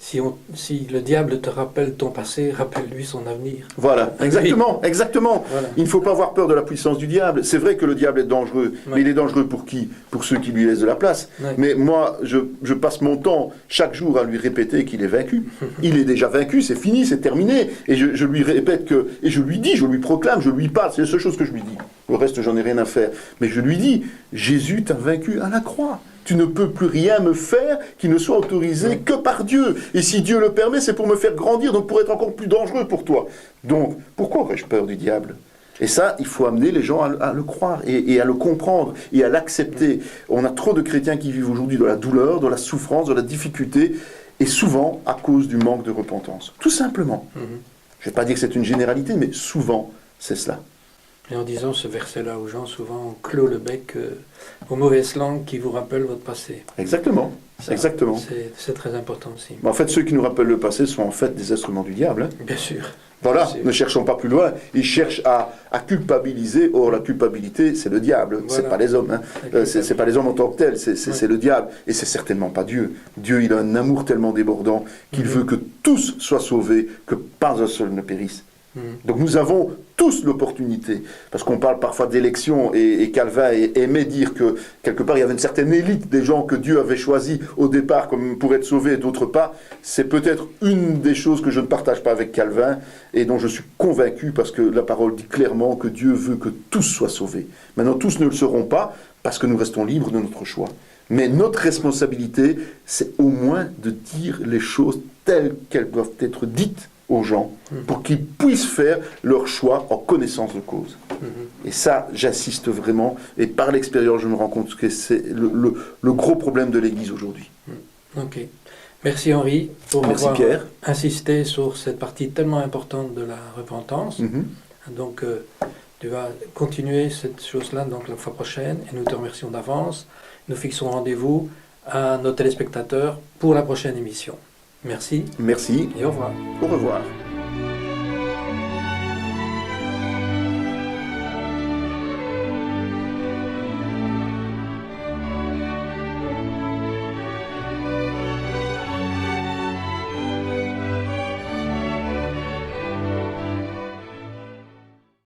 Si le diable te rappelle ton passé, rappelle-lui son avenir. Voilà, exactement, exactement. Voilà. Il ne faut pas avoir peur de la puissance du diable. C'est vrai que le diable est dangereux, mais il est dangereux pour qui? Pour ceux qui lui laissent de la place. Mais moi, je passe mon temps chaque jour à lui répéter qu'il est vaincu. Il est déjà vaincu, c'est fini, c'est terminé. Et je lui répète que, et je lui dis, je lui proclame, je lui parle, c'est la seule chose que je lui dis. Le reste, j'en ai rien à faire. Mais je lui dis, Jésus t'a vaincu à la croix. Tu ne peux plus rien me faire qui ne soit autorisé que par Dieu. Et si Dieu le permet, c'est pour me faire grandir, donc pour être encore plus dangereux pour toi. Donc, pourquoi aurais-je peur du diable? Et ça, il faut amener les gens à le croire et à le comprendre et à l'accepter. On a trop de chrétiens qui vivent aujourd'hui dans la douleur, dans la souffrance, dans la difficulté, et souvent à cause du manque de repentance. Tout simplement. Je ne vais pas dire que c'est une généralité, mais souvent, c'est cela. Et en disant ce verset-là aux gens, souvent on clôt le bec aux mauvaises langues qui vous rappellent votre passé. Exactement. Ça, exactement. C'est très important aussi. Mais en fait, ceux qui nous rappellent le passé sont en fait des instruments du diable. Hein. Bien sûr. Voilà, Bien sûr. ne cherchons pas plus loin. Ils cherchent à culpabiliser. Or, la culpabilité, c'est le diable. Voilà. C'est pas les hommes. Hein. C'est pas les hommes en tant que tels. C'est le diable. Et c'est certainement pas Dieu. Dieu, il a un amour tellement débordant qu'il veut que tous soient sauvés, que pas un seul ne périsse. Donc nous avons tous l'opportunité, parce qu'on parle parfois d'élection, et Calvin aimait dire que quelque part il y avait une certaine élite des gens que Dieu avait choisis au départ comme pour être sauvés et d'autres pas. C'est peut-être une des choses que je ne partage pas avec Calvin et dont je suis convaincu, parce que la parole dit clairement que Dieu veut que tous soient sauvés. Maintenant tous ne le seront pas parce que nous restons libres de notre choix. Mais notre responsabilité, c'est au moins de dire les choses telles qu'elles doivent être dites aux gens, pour qu'ils puissent faire leur choix en connaissance de cause. Et ça, j'insiste vraiment, et par l'expérience, je me rends compte que c'est le gros problème de l'Église aujourd'hui. Ok. Merci Henri pour Merci avoir Pierre. insisté sur cette partie tellement importante de la repentance. Donc, tu vas continuer cette chose-là donc la fois prochaine, et nous te remercions d'avance. Nous fixons rendez-vous à nos téléspectateurs pour la prochaine émission. Merci. Merci. Et au revoir. Au revoir.